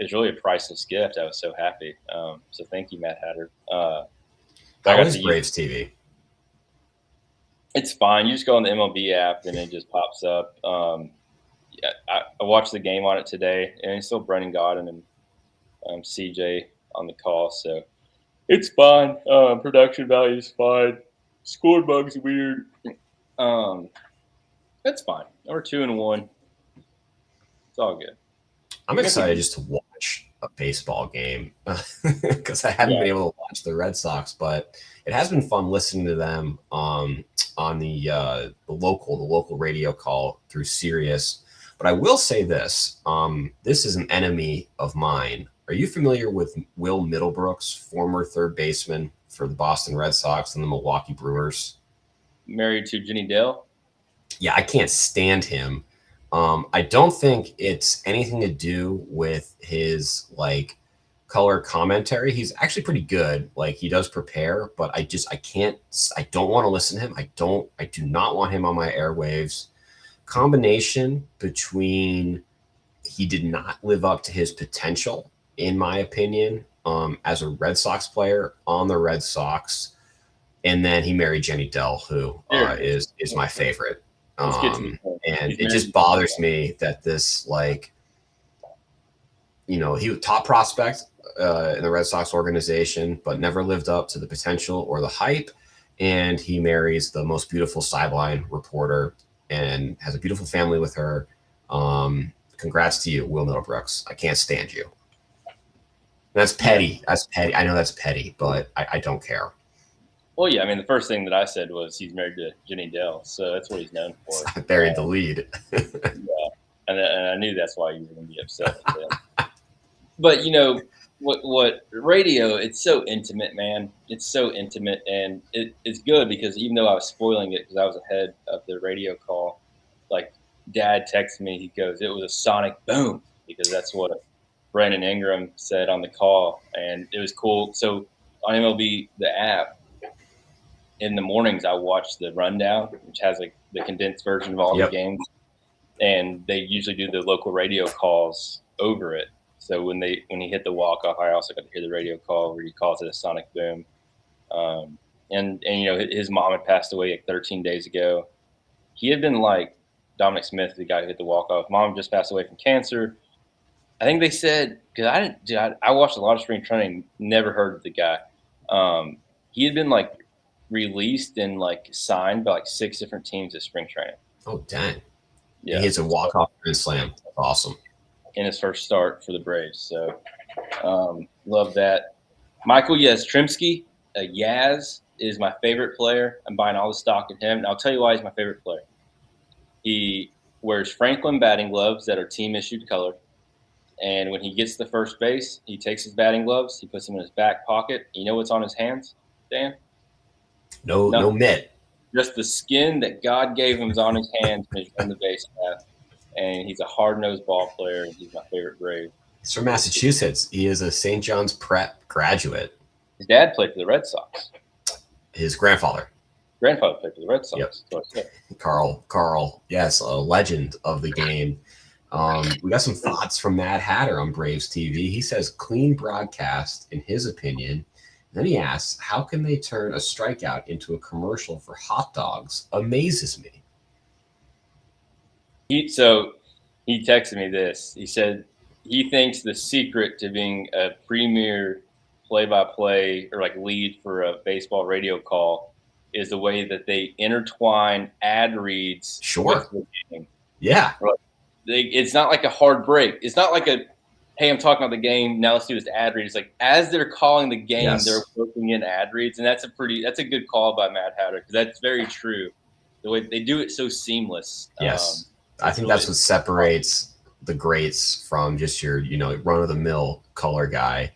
was really a priceless gift. I was so happy. So thank you, Matt Hatter. How is Braves TV? It's fine. You just go on the MLB app and it just pops up. Yeah, I watched the game on it today, and it's still Brendan Gaudin and CJ on the call, so it's fine. Production value is fine. Score bug's weird. That's fine. We're 2-1. It's all good. I'm excited just to watch a baseball game because I haven't been able to watch the Red Sox, but it has been fun listening to them on the local radio call through Sirius. But I will say this: this is an enemy of mine. Are you familiar with Will Middlebrooks, former third baseman for the Boston Red Sox and the Milwaukee Brewers? Married to Jenny Dale? Yeah, I can't stand him. I don't think it's anything to do with his like color commentary. He's actually pretty good. Like he does prepare, but I don't want to listen to him. I do not want him on my airwaves. Combination between he did not live up to his potential, in my opinion, as a Red Sox player on the Red Sox. And then he married Jenny Dell, who is my favorite. And it just bothers me that this, like, he was top prospect in the Red Sox organization, but never lived up to the potential or the hype. And he marries the most beautiful sideline reporter and has a beautiful family with her. Congrats to you, Will Middlebrooks. I can't stand you. That's petty. That's petty. I know that's petty, but I don't care. Well, yeah, I mean, the first thing that I said was he's married to Jenny Dell, so that's what he's known for. I buried the lead. Yeah, and I knew that's why you were going to be upset with him. But, what radio, it's so intimate, man. It's so intimate, and it's good because even though I was spoiling it because I was ahead of the radio call, like, Dad texted me, he goes, it was a sonic boom, because that's what Brandon Ingram said on the call, and it was cool. So on MLB, the app, in the mornings, I watch the rundown, which has like the condensed version of all the games, and they usually do the local radio calls over it. So when he hit the walk off, I also got to hear the radio call where he calls it a sonic boom. And his mom had passed away like 13 days ago. He had been like Dominic Smith, the guy who hit the walk off. Mom just passed away from cancer. I think they said, because I watched a lot of spring training, never heard of the guy. He had been like released and like signed by like 6 different teams at spring training. Oh, dang. Yeah. He hits a walk-off grand slam. That's awesome. In his first start for the Braves. So love that. Michael Yastrzemski, Yaz, is my favorite player. I'm buying all the stock in him. And I'll tell you why he's my favorite player. He wears Franklin batting gloves that are team-issued color. And when he gets to first base, he takes his batting gloves, he puts them in his back pocket. You know what's on his hands, Dan? No mitt. Just the skin that God gave him is on his hands when he's on the base path. And he's a hard-nosed ball player, and he's my favorite Brave. He's from Massachusetts. He is a St. John's Prep graduate. His dad played for the Red Sox. His grandfather played for the Red Sox. Yep. Carl, yes, a legend of the game. We got some thoughts from Matt Hatter on Braves TV. He says clean broadcast, in his opinion. Then he asks, how can they turn a strikeout into a commercial for hot dogs? Amazes me. He texted me this. He said he thinks the secret to being a premier play-by-play or like lead for a baseball radio call is the way that they intertwine ad reads. Sure. With the game. Yeah. It's not like a hard break. It's not like hey, I'm talking about the game. Now let's do this ad read. It's like as they're calling the game, they're working in ad reads, and that's a good call by Matt Hatter because that's very true. The way they do it so seamless. Yes, I think that's what separates the greats from just your run of the mill color guy.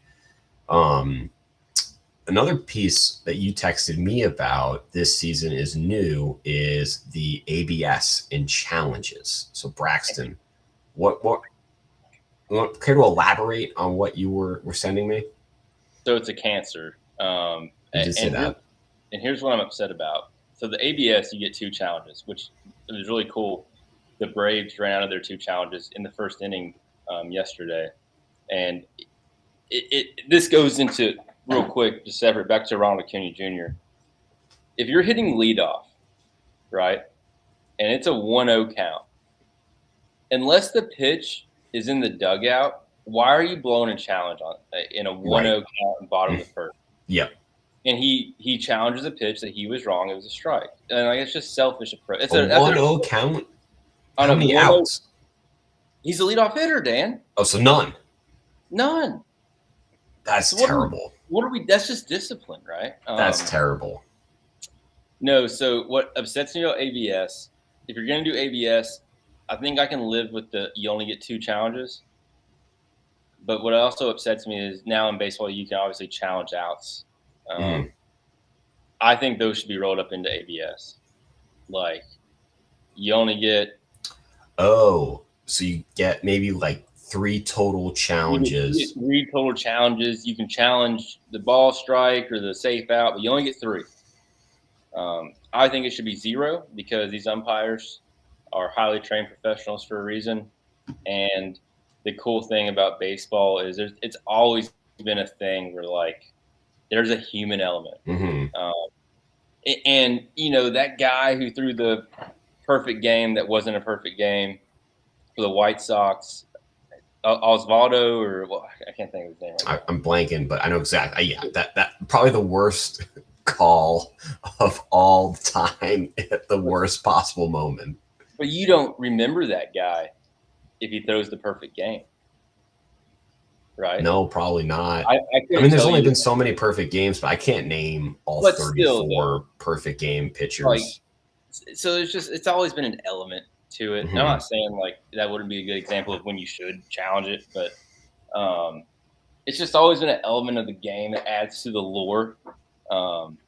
Another piece that you texted me about this season is new is the ABS in challenges. So Braxton, what? Care to elaborate on what you were sending me? So it's a cancer. You did say that. And here's what I'm upset about. So the ABS, you get 2 challenges, which was really cool. The Braves ran out of their 2 challenges in the first inning yesterday, and this goes into real quick, just separate back to Ronald Acuna Jr. If you're hitting leadoff, right, and it's a 1-0 count, unless the pitch is in the dugout, why are you blowing a challenge on in a 1-0 count in bottom of the first? Yep. And he challenges a pitch that he was wrong. It was a strike. And like, it's just selfish approach. It's a 1-0 count? On How many outs? He's a leadoff hitter, Dan. Oh, so none. None. That's terrible. What are we? That's just discipline, right? That's terrible. No. So what upsets me about ABS? If you're going to do ABS, I think I can live with you only get 2 challenges. But what also upsets me is now in baseball you can obviously challenge outs. I think those should be rolled up into ABS. Like, you only get. Oh, so you get maybe like 3 total challenges. You get 3 total challenges. You can challenge the ball strike or the safe out, but you only get 3. I think it should be 0 because these umpires are highly trained professionals for a reason. And the cool thing about baseball is it's always been a thing where, like, there's a human element. And, you know, that guy who threw the perfect game that wasn't a perfect game for the White Sox, Osvaldo, or well, I can't think of his name right now. I'm blanking, but I know exactly. Yeah, that probably the worst call of all time at the worst possible moment. But you don't remember that guy if he throws the perfect game. Right? No, probably not. I mean, there's only been so many perfect games, but I can't name all 34 still, perfect game pitchers. Like, so it's always been an element to it. And I'm not saying like that wouldn't be a good example of when you should challenge it, but it's just always been an element of the game that adds to the lore. I don't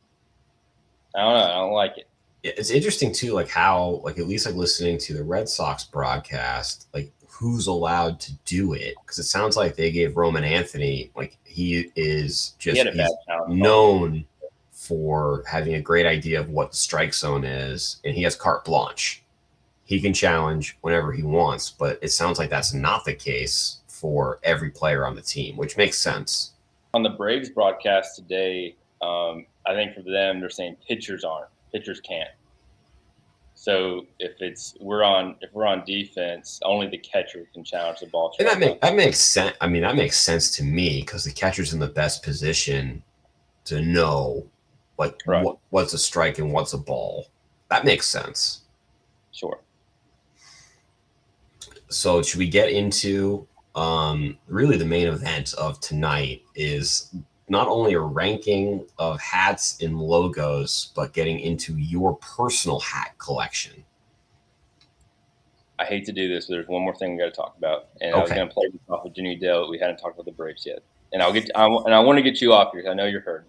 know. I don't like it. It's interesting too, like how, like at least like listening to the Red Sox broadcast, like who's allowed to do it, because it sounds like they gave Roman Anthony, like he is just he's known for having a great idea of what the strike zone is, and he has carte blanche. He can challenge whenever he wants, but it sounds like that's not the case for every player on the team, which makes sense. On the Braves broadcast today, I think for them they're saying pitchers can't. So if we're on defense, only the catcher can challenge the ball. And that makes sense. I mean, that makes sense to me because the catcher's in the best position to know like what's a strike and what's a ball. That makes sense. Sure. So should we get into really the main event of tonight is not only a ranking of hats and logos, but getting into your personal hat collection. I hate to do this, but there's one more thing we got to talk about. And I was going to play this off with Jimmy Dale. We hadn't talked about the Braves yet. And I want to get you off here because I know you're hurting.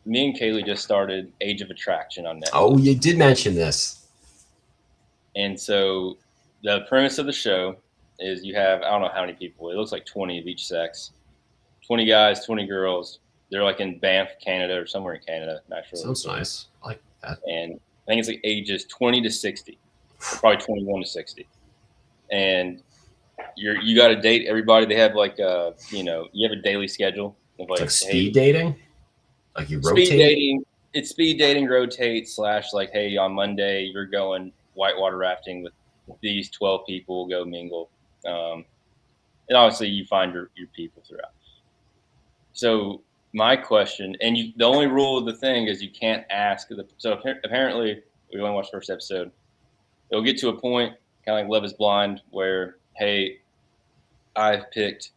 Me and Kaylee just started Age of Attraction on Netflix. Oh, you did mention this. And so the premise of the show is you have, I don't know how many people. It looks like 20 of each sex. 20 guys, 20 girls. They're like in Banff, Canada, or somewhere in Canada. Naturally. Sounds nice. I like that. And I think it's like ages 20 to 60, probably 21 to 60. And you got to date everybody. They have like you have a daily schedule. Of like speed dating. Like you rotate. Speed dating. It's speed dating, rotate / like, hey, on Monday you're going whitewater rafting with these 12 people. Go mingle. And obviously you find your people throughout. So my question, and the only rule of the thing is you can't ask. So apparently, we only watched the first episode. It'll get to a point, kind of like Love is Blind, where, hey, I've picked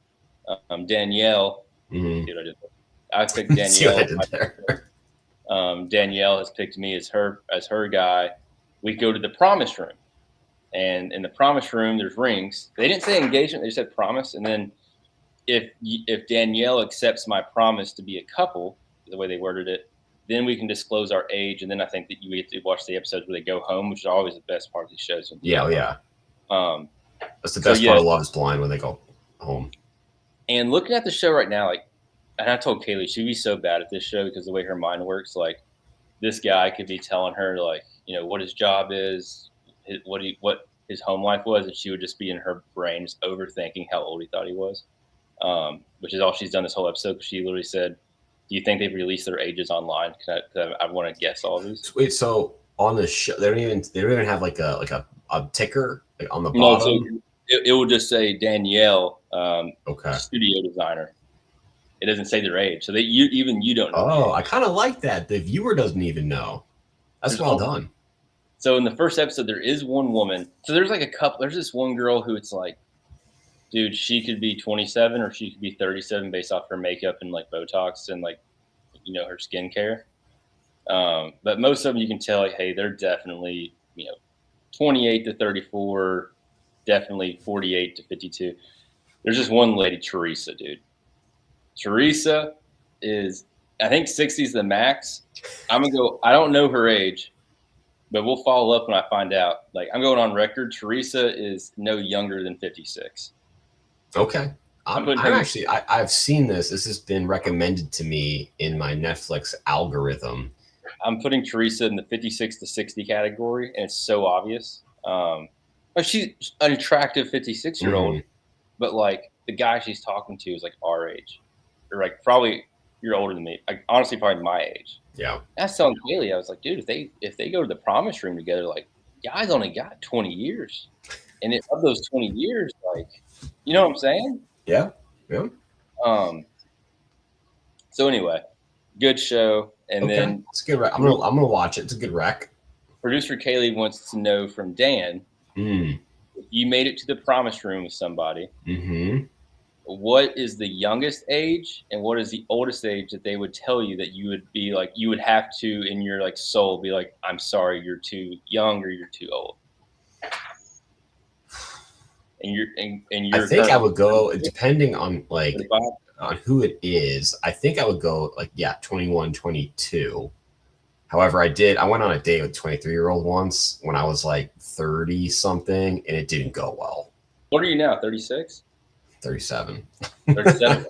Danielle. Mm-hmm. See what I did there? I've picked Danielle. Danielle has picked me as her guy. We go to the promise room. And in the promise room, there's rings. They didn't say engagement. They just said promise. And then if Danielle accepts my promise to be a couple, the way they worded it, then we can disclose our age. And then I think that you get to watch the episodes where they go home, which is always the best part of these shows. Yeah. That's the best part of Love is Blind, when they go home. And looking at the show right now, like and I told Kaylee she'd be so bad at this show because the way her mind works, like this guy could be telling her like, what his job is, what his home life was, and she would just be in her brain just overthinking how old he thought he was, which is all she's done this whole episode. She literally said, "Do you think they've released their ages online? Cause I want to guess all these." Wait, so on the show, they don't even have like a ticker like on the No, bottom. so it will just say Danielle, Okay. studio designer. It doesn't say their age, so you don't know. Oh, I kind of like that. The viewer doesn't even know. That's well done. So in the first episode, there is one woman. So there's like a couple. There's this one girl who it's like, dude, she could be 27 or she could be 37 based off her makeup and like Botox and like, her skincare. But most of them you can tell, like, hey, they're definitely 28 to 34, definitely 48 to 52. There's just one lady, Teresa, dude. Teresa is, I think 60 is the max. I'm gonna go. I don't know her age, but we'll follow up when I find out. Like, I'm going on record. Teresa is no younger than 56. Okay. I've seen this. This has been recommended to me in my Netflix algorithm. I'm putting Teresa in the 56 to 60 category, and it's so obvious. She's an attractive 56-year-old, but like the guy she's talking to is like our age, or like probably you're older than me. Like, honestly, probably my age. Yeah. I was telling Kaylee, I was like, dude, if they go to the promise room together, like, guys only got 20 years, and of those 20 years, like, you know what I'm saying? Yeah. Yeah. So anyway, good show. And then it's a good rec. I'm gonna watch it. It's a good rec. Producer Kaylee wants to know from Dan, if you made it to the promise room with somebody, what is the youngest age and what is the oldest age that they would tell you that you would be like, you would have to in your like soul be like, I'm sorry, you're too young or you're too old. And I think I would go, depending on like on who it is, I think I would go like 21, 22. However, I went on a date with a 23-year-old once when I was like 30 something, and it didn't go well. What are you now? 36? 37. 37.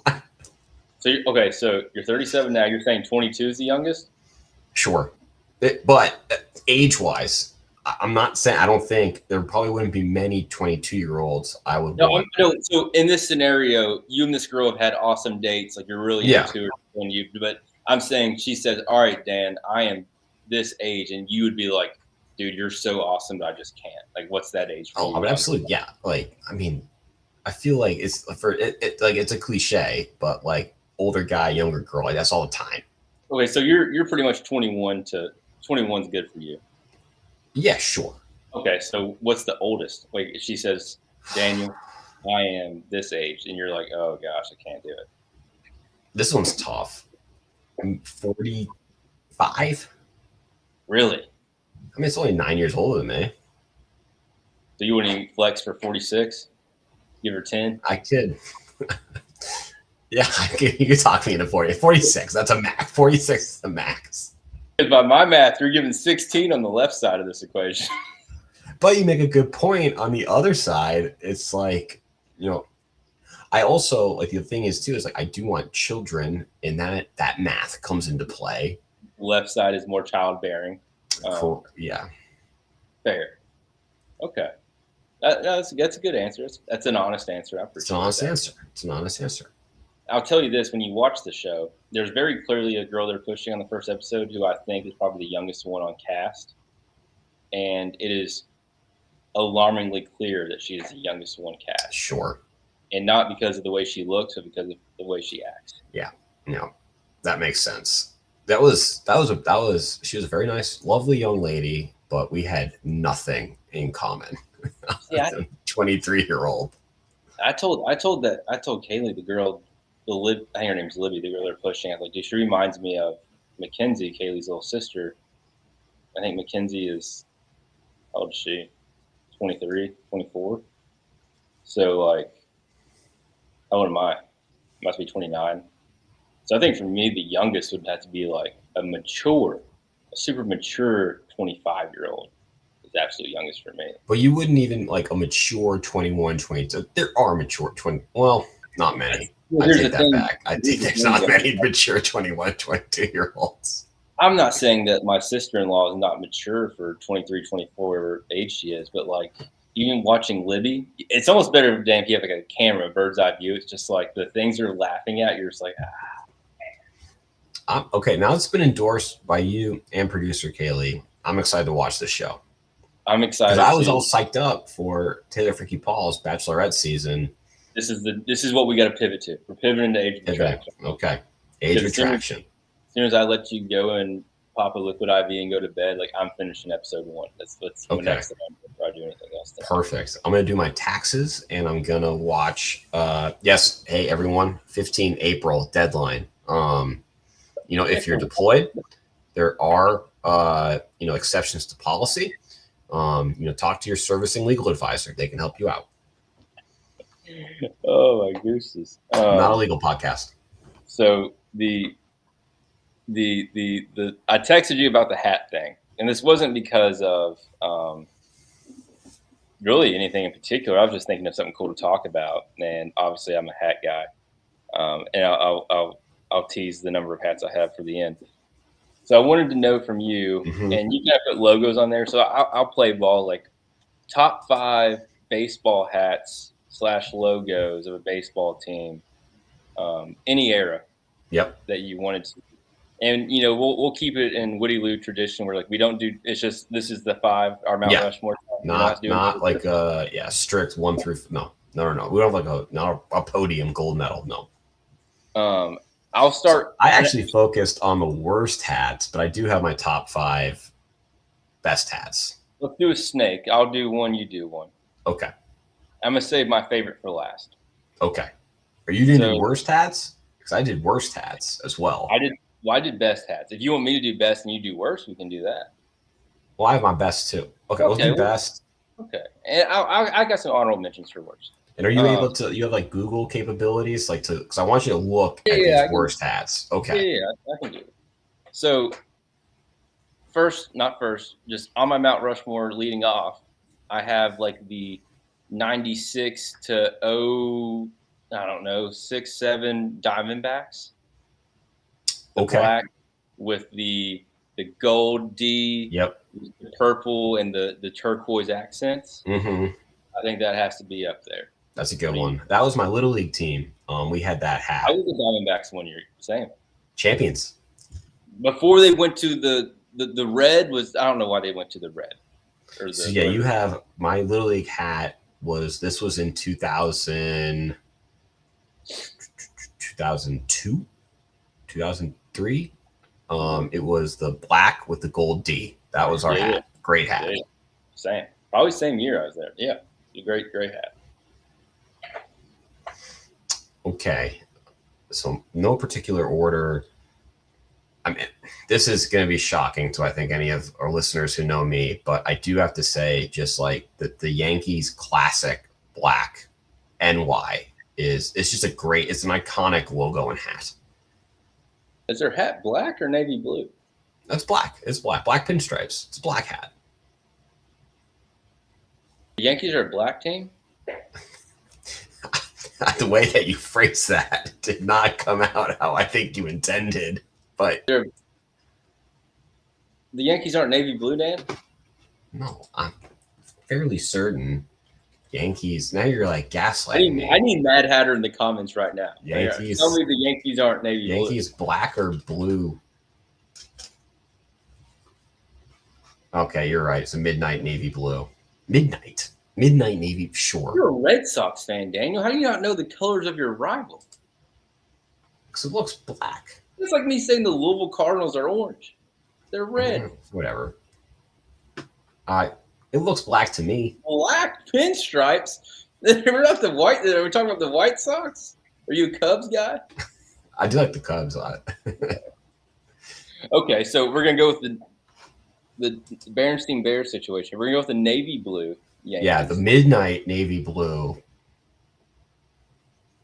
So so you're 37 now. You're saying 22 is the youngest? Sure, but age-wise, I'm not saying, I don't think there probably wouldn't be many 22-year-olds I would want. No, so in this scenario, you and this girl have had awesome dates, like you're really into her, but I'm saying she says, all right, Dan, I am this age, and you would be like, dude, you're so awesome that I just can't. Like, what's that age for you? I mean, absolutely, yeah. Like, I mean, I feel like it's like it's a cliche, but like older guy, younger girl, like that's all the time. Okay, so you're pretty much 21 to 21's good for you. Yeah, sure. Okay, so what's the oldest? Like, she says, Daniel, I am this age, and you're like, oh gosh, I can't do it. This one's tough. I'm 45. Really? I mean, it's only 9 years older than me. So you wouldn't even flex for 46? Give her 10? I could. Yeah, you could talk me into 40. 46, that's a max. 46 is the max. By my math, you're giving 16 on the left side of this equation. But you make a good point. On the other side, it's like, I also, like, the thing is, too, is like I do want children, and that math comes into play. Left side is more childbearing. Yeah. Fair. Okay. That's a good answer. That's an honest answer. It's an honest answer. I'll tell you this, when you watch the show, there's very clearly a girl they're pushing on the first episode who I think is probably the youngest one on cast. And it is alarmingly clear that she is the youngest one cast. Sure. And not because of the way she looks, but because of the way she acts. Yeah. No, that makes sense. She was a very nice, lovely young lady, but we had nothing in common. Yeah. 23-year-old. I told Kaylee, the girl, I think her name's Libby, the girl they're pushing. I was like, dude, she reminds me of Mackenzie, Kaylee's little sister. I think Mackenzie is, how old is she? 23, 24. So, like, how old am I? Must be 29. So I think for me, the youngest would have to be like a super mature 25-year-old is the absolute youngest for me. But you wouldn't even like a mature 21, 22. There are mature 20. Well, Not many. I Here's take the that thing. back. I think there's not many mature 21, 22-year-olds. I'm not saying that my sister-in-law is not mature for 23, 24, whatever age she is, but like even watching Libby, it's almost better than if you have like a camera, bird's eye view. It's just like the things they're laughing at, you're just like, Okay, now it's been endorsed by you and producer Kaylee. I'm excited to watch this show. I'm excited. Because I was all psyched up for Taylor Fricky Paul's Bachelorette season. This is what we got to pivot to. We're pivoting to Age of Attraction. Okay. Age of Attraction. As soon as I let you go and pop a liquid IV and go to bed, like I'm finishing episode 1. That's okay. Next time before I do anything else. Perfect. I'm gonna do my taxes and I'm gonna watch. Yes, hey everyone, 15 April deadline. If you're deployed, there are exceptions to policy. Talk to your servicing legal advisor; they can help you out. Oh my gooses! Not a legal podcast. So I texted you about the hat thing, and this wasn't because of really anything in particular. I was just thinking of something cool to talk about, and obviously I'm a hat guy, and I'll tease the number of hats I have for the end. So I wanted to know from you, and you can put logos on there. So I'll play ball, like top 5 baseball hats / logos of a baseball team, any era. Yep. That you wanted to. And we'll keep it in Woody Lou tradition where like we don't do. It's just this is the 5 our Mount Rushmore. Not like strict 1 through no. We don't have like a podium gold medal. No. I'll start. I actually focused on the worst hats, but I do have my top 5 best hats. Let's do a snake. I'll do one. You do one. Okay. I'm gonna save my favorite for last. Okay. Are you doing the worst hats? Because I did worst hats as well. I did best hats. If you want me to do best and you do worst, we can do that. Well, I have my best too. Okay, let's do best. Okay, and I got some honorable mentions for worst. And are you able to? You have like Google capabilities, because I want you to look at these worst hats. Okay. Yeah, I can do it. So not first, just on my Mount Rushmore leading off, I have like the 96 to 6, 7 Diamondbacks. Okay. Black with the gold D. Yep. The purple and the turquoise accents. Mm-hmm. I think that has to be up there. That's a good one. That was my little league team. We had that hat. I was the Diamondbacks one year. Same. Champions. Before they went to the red was, I don't know why they went to the red. You have my little league hat was in 2000, 2002, 2003. It was the black with the gold D. That was our hat. Great hat. Yeah. Same. Probably same year I was there. Yeah. A great hat. Okay. So no particular order. I mean, this is going to be shocking to, I think, any of our listeners who know me, but I do have to say, just like the Yankees classic black NY it's just it's an iconic logo and hat. Is their hat black or navy blue? That's black. It's black. Black pinstripes. It's a black hat. The Yankees are a black team? The way that you phrased that did not come out how I think you intended. But the Yankees aren't navy blue, Dan? No, I'm fairly certain. Yankees. Now you're like gaslighting me. I need Mad Hatter in the comments right now. Yankees. Tell me the Yankees aren't navy blue. Yankees black or blue? Okay, you're right. It's a midnight navy blue. Midnight navy. Sure. You're a Red Sox fan, Daniel. How do you not know the colors of your rival? Because it looks black. It's like me saying the Louisville Cardinals are orange. They're red. Whatever. It looks black to me. Black pinstripes? We're not the white. We're talking about the White Sox? Are you a Cubs guy? I do like the Cubs a lot. Okay, so we're going to go with the Berenstein Bears situation. We're going to go with the navy blue Yankees. Yeah, the midnight navy blue.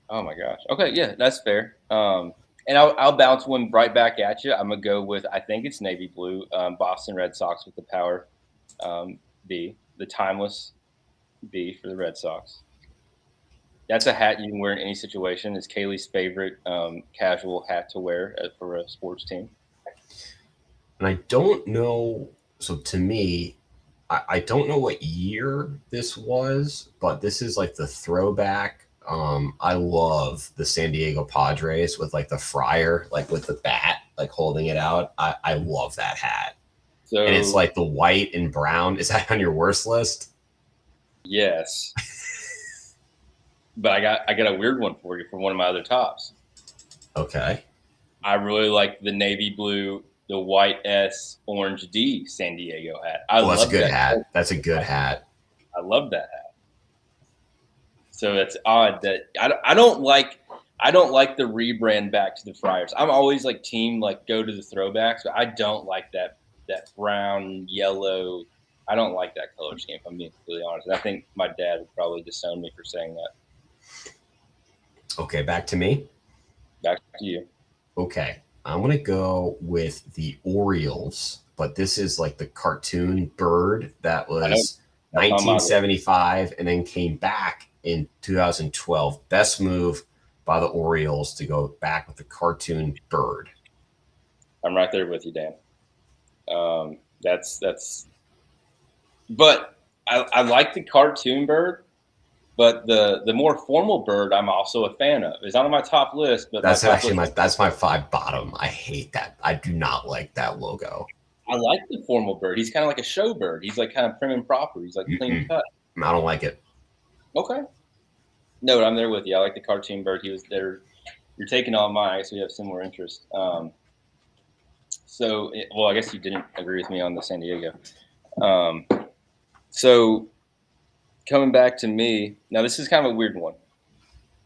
Oh, my gosh. Okay, yeah, that's fair. And I'll bounce one right back at you. I'm going to go with, I think it's navy blue, Boston Red Sox with the power B, the timeless B for the Red Sox. That's a hat you can wear in any situation. It's Kaylee's favorite casual hat to wear for a sports team. And I don't know. So to me, I don't know what year this was, but this is like the throwback. I love the San Diego Padres with like the Friar, like with the bat, like holding it out. I love that hat. So, and it's like the white and brown. Is that on your worst list? Yes. But I got a weird one for you for one of my other tops. Okay. I really like the navy blue, the white S, orange D San Diego hat. That's a good hat. That's a good hat. I love that hat. So it's odd that I don't like the rebrand back to the Friars. I'm always like team like go to the throwbacks, but I don't like that brown, yellow. I don't like that color scheme, if I'm being completely honest. And I think my dad would probably disown me for saying that. Okay, back to me. Back to you. Okay, I'm gonna go with the Orioles, but this is like the cartoon bird that was 1975 and then came back in 2012. Best move by the Orioles to go back with the cartoon bird. I'm right there with you, Dan. But I like the cartoon bird, but the more formal bird I'm also a fan of. It's not on my top list, but that's my 5 bottom. I hate that. I do not like that logo. I like the formal bird. He's kind of like a show bird. He's like kind of prim and proper. He's like clean cut. I don't like it. Okay. No, but I'm there with you. I like the cartoon bird. He was there. You're taking all mine, so we have similar interests. I guess you didn't agree with me on the San Diego. So coming back to me, now this is kind of a weird one.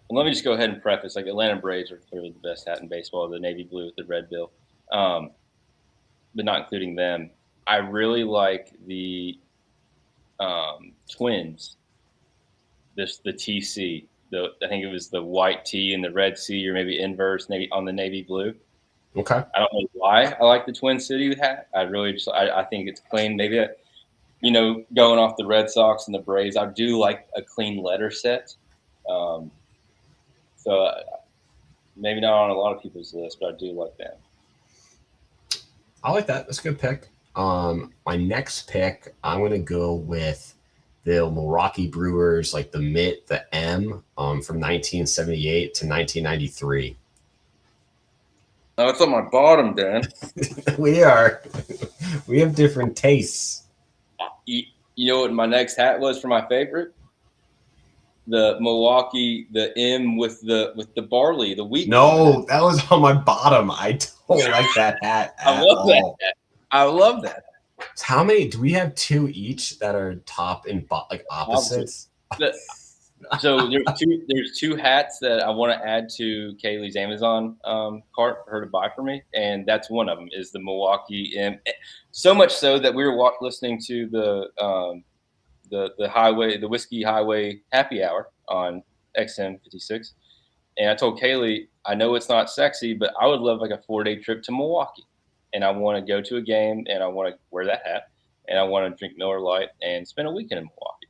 And let me just go ahead and preface, like Atlanta Braves are clearly the best hat in baseball, the navy blue with the red bill. But not including them. I really like the Twins, the TC. I think it was the white T and the red C, or maybe inverse, maybe on the navy blue. Okay. I don't know why I like the Twin City hat. I really just I think it's clean. Maybe going off the Red Sox and the Braves, I do like a clean letter set. So maybe not on a lot of people's list, but I do like that. I like that. That's a good pick. My next pick, I'm going to go with the Milwaukee Brewers, like the mitt, the M, from 1978 to 1993. Oh, it's on my bottom, Dan. We have different tastes. You know what my next hat was for my favorite? The Milwaukee, the M with the barley, the wheat. No, that was on my bottom. I don't like that hat. I love that hat. I love that. How many do we have? 2 each that are top and like opposites. So there's 2 hats that I want to add to Kaylee's Amazon cart for her to buy for me, and that's one of them is the Milwaukee M. So much so that we were listening to the Whiskey Highway Happy Hour on XM 56, and I told Kaylee, I know it's not sexy, but I would love like a 4-day trip to Milwaukee, and I want to go to a game, and I want to wear that hat, and I want to drink Miller Lite and spend a weekend in Milwaukee.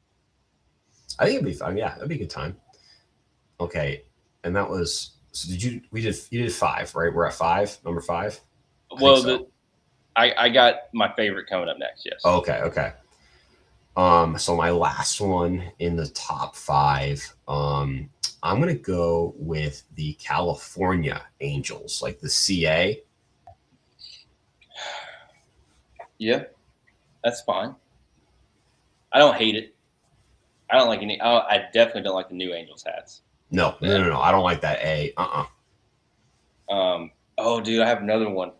I think it'd be fun. Yeah, it'd be a good time. Okay, and that was so. You did 5, right? We're at 5, number 5. Well, I got my favorite coming up next. Yes. Okay. So my last one in the top 5, I'm gonna go with the California Angels, like the CA. Yeah, that's fine. I don't hate it. I don't like any. I definitely don't like the new Angels hats. No. I don't like that A. Oh, dude, I have another one.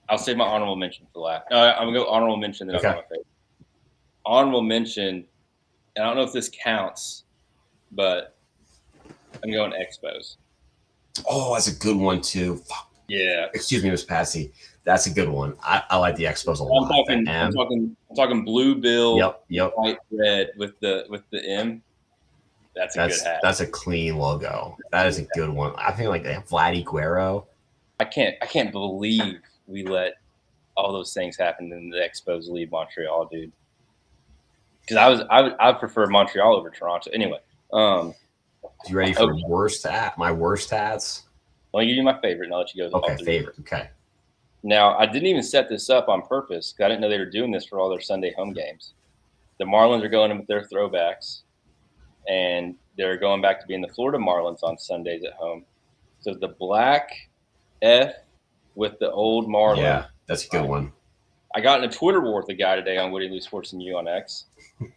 I'll save my honorable mention for last. No, I'm gonna go honorable mention. Then I'll go my favorite. Honorable mention. And I don't know if this counts, but I'm going Expos. Oh, that's a good one too. Fuck. Yeah. Excuse me, Miss Patsy. That's a good one. I like the Expos a lot. I'm talking blue bill, yep, white red with the M. That's a good hat. That's a clean logo. That is a good one. I think like Vladdy Guerrero. I can't believe we let all those things happen and the Expos leave Montreal, dude. Because I prefer Montreal over Toronto. Anyway, You ready for worst hat? My worst hats? Let me give you my favorite, and I'll let you go. Okay, favorite. Okay. Now, I didn't even set this up on purpose because I didn't know they were doing this for all their Sunday home games. The Marlins are going in with their throwbacks, and they're going back to being the Florida Marlins on Sundays at home. So the black F with the old Marlin. Yeah, that's a good one. I got in a Twitter war with a guy today on Woody Lou Sports and You on X,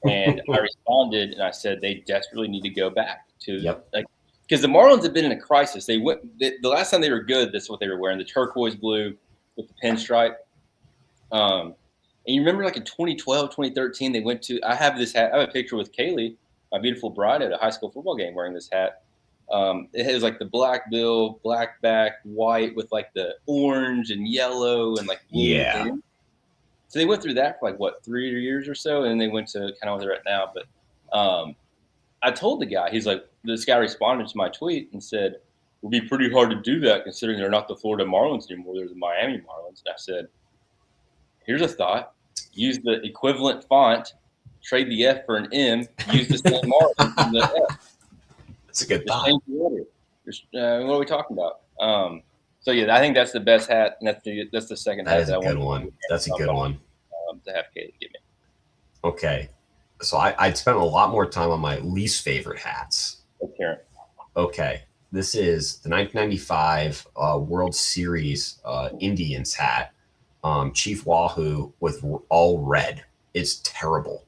and I responded and I said they desperately need to go back to because the Marlins have been in a crisis. They went the last time they were good. That's what they were wearing, the turquoise blue with the pinstripe. And you remember, like in 2012, 2013, they went to. I have this hat. I have a picture with Kaylee, my beautiful bride, at a high school football game wearing this hat. It has like the black bill, black back, white with like the orange and yellow and like blue. Yeah. So they went through that for like, what, 3 years or so, and then they went to kind of what they're at now. But I told the guy, he's like, this guy responded to my tweet and said, it would be pretty hard to do that considering they're not the Florida Marlins anymore. They're the Miami Marlins. And I said, here's a thought. Use the equivalent font, trade the F for an M, use the same Marlins in the F. That's a good thought. Change the order. What are we talking about? So yeah, I think that's the best hat, and that's the second hat. That is a good one. That's a good one. To have Kaylee give me. Okay, so I'd spent a lot more time on my least favorite hats. Okay, this is the 1995 World Series Indians hat, Chief Wahoo with all red. It's terrible.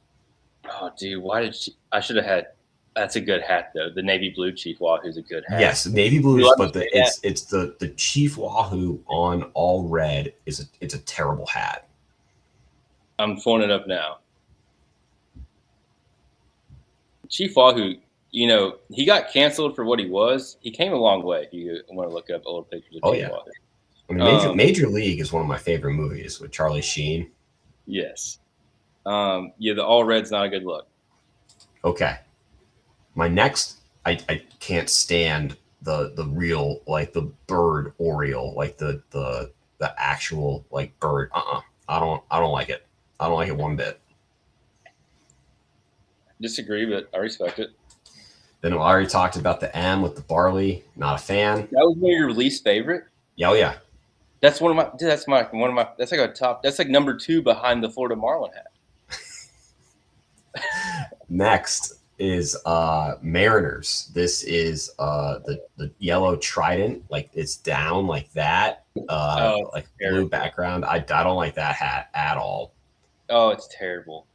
Oh, dude, why did I should have had? That's a good hat though. The navy blue Chief Wahoo's a good hat. Yes, navy blue, but it's the Chief Wahoo on all red it's a terrible hat. I'm pulling it up now. Chief Wahoo, you know, he got canceled for what he was. He came a long way. If you want to look up old pictures of Chief Wahoo. I mean, Major League is one of my favorite movies with Charlie Sheen. Yes. Yeah, the all red's not a good look. Okay. My next, I can't stand the real, like the bird Oriole, like the actual like bird. I don't like it. I don't like it one bit. Disagree, but I respect it. Then I already talked about the M with the barley. Not a fan. That was one of your least favorite. Yeah, oh yeah. That's one of my. Dude, that's like a top. That's like number 2 behind the Florida Marlin hat. Next is Mariners. This is the yellow trident, like it's down like that, like blue background. I don't like that hat at all. Oh, it's terrible.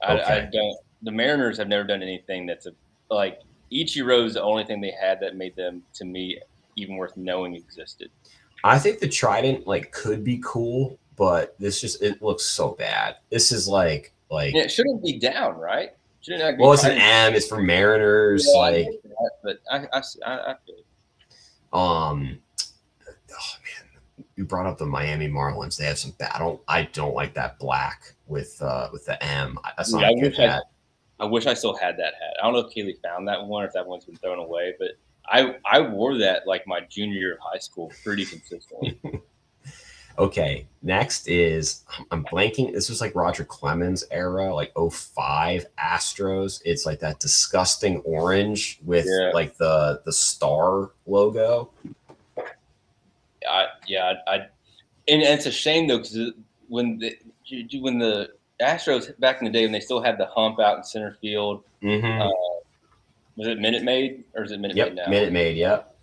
I don't. The Mariners have never done anything that's like Ichiro's the only thing they had that made them, to me, even worth knowing existed. I think the trident like could be cool, but it looks so bad. This is like and it shouldn't be down, right? Well, it's an M. It's for Mariners. Yeah, like, but I feel it. Oh man, you brought up the Miami Marlins. They have some bad. I don't like that black with the M. That's not a good hat. I wish I still had that hat. I don't know if Kaylee found that one or if that one's been thrown away, but I wore that like my junior year of high school pretty consistently. Okay, next is I'm blanking. This was like Roger Clemens era, like 05 Astros. It's like that disgusting orange with like the star logo. And it's a shame though, because when the Astros back in the day when they still had the hump out in center field, was it Minute Maid or is it Minute Maid now? Minute Maid, yep.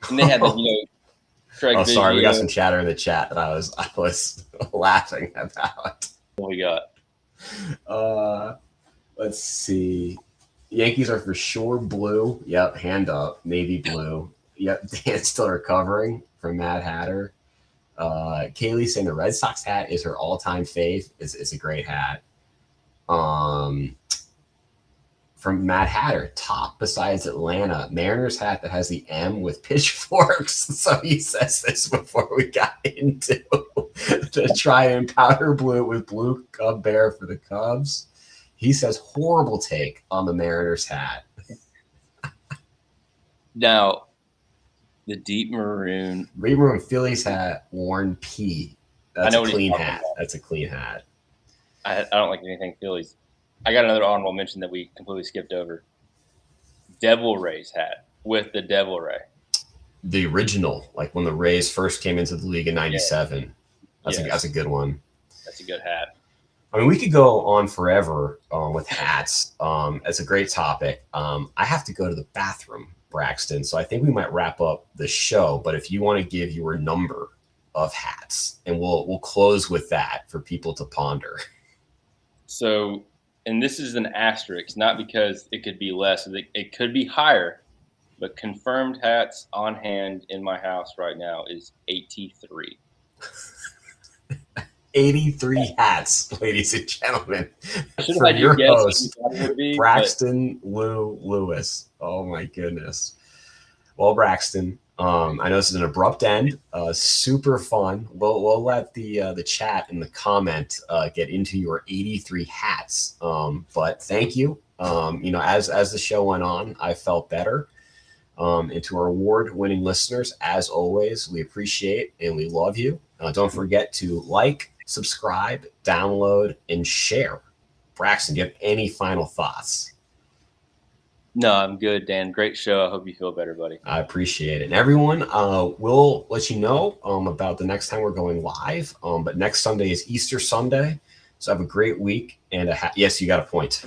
And they had the Craig sorry, we got some chatter in the chat that I was laughing about. What we got? Let's see. Yankees are for sure blue. Yep, hand up. Navy blue. Yep, Dan's still recovering from Mad Hatter. Kaylee saying the Red Sox hat is her all-time fave. It's a great hat. From Mad Hatter, top besides Atlanta, Mariners hat that has the M with pitchforks. So he says this before we got into the trident powder blue with blue Cub Bear for the Cubs. He says horrible take on the Mariners hat. Now, the deep maroon Phillies hat, Warren P. That's a clean hat. That's a clean hat. I don't like anything Phillies. I got another honorable mention that we completely skipped over. Devil Rays hat. with the Devil Ray. The original, like when the Rays first came into the league in '97. Yeah. That's a good one. That's a good hat. I mean, we could go on forever with hats. It's a great topic. I have to go to the bathroom, Braxton, so I think we might wrap up the show. But if you want to give your number of hats, and we'll close with that for people to ponder. So, and this is an asterisk, not because it could be less, it could be higher, but confirmed hats on hand in my house right now is 83. 83 hats, ladies and gentlemen, for your host, Braxton Lewis. Oh my goodness. Well, Braxton, I know this is an abrupt end. Super fun. We'll let the chat and the comment get into your 83 hats. But thank you. As the show went on, I felt better. And to our award-winning listeners, as always, we appreciate and we love you. Don't forget to like, subscribe, download, and share. Braxton, do you have any final thoughts? No, I'm good, Dan. Great show. I hope you feel better, buddy. I appreciate it. And everyone, we'll let you know about the next time we're going live. But next Sunday is Easter Sunday. So have a great week. And yes, you got a point.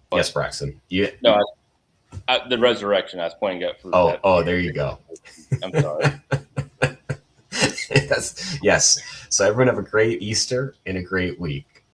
What? Yes, Braxton. No, the resurrection I was pointing out for. Oh, there you go. I'm sorry. Yes. So everyone have a great Easter and a great week.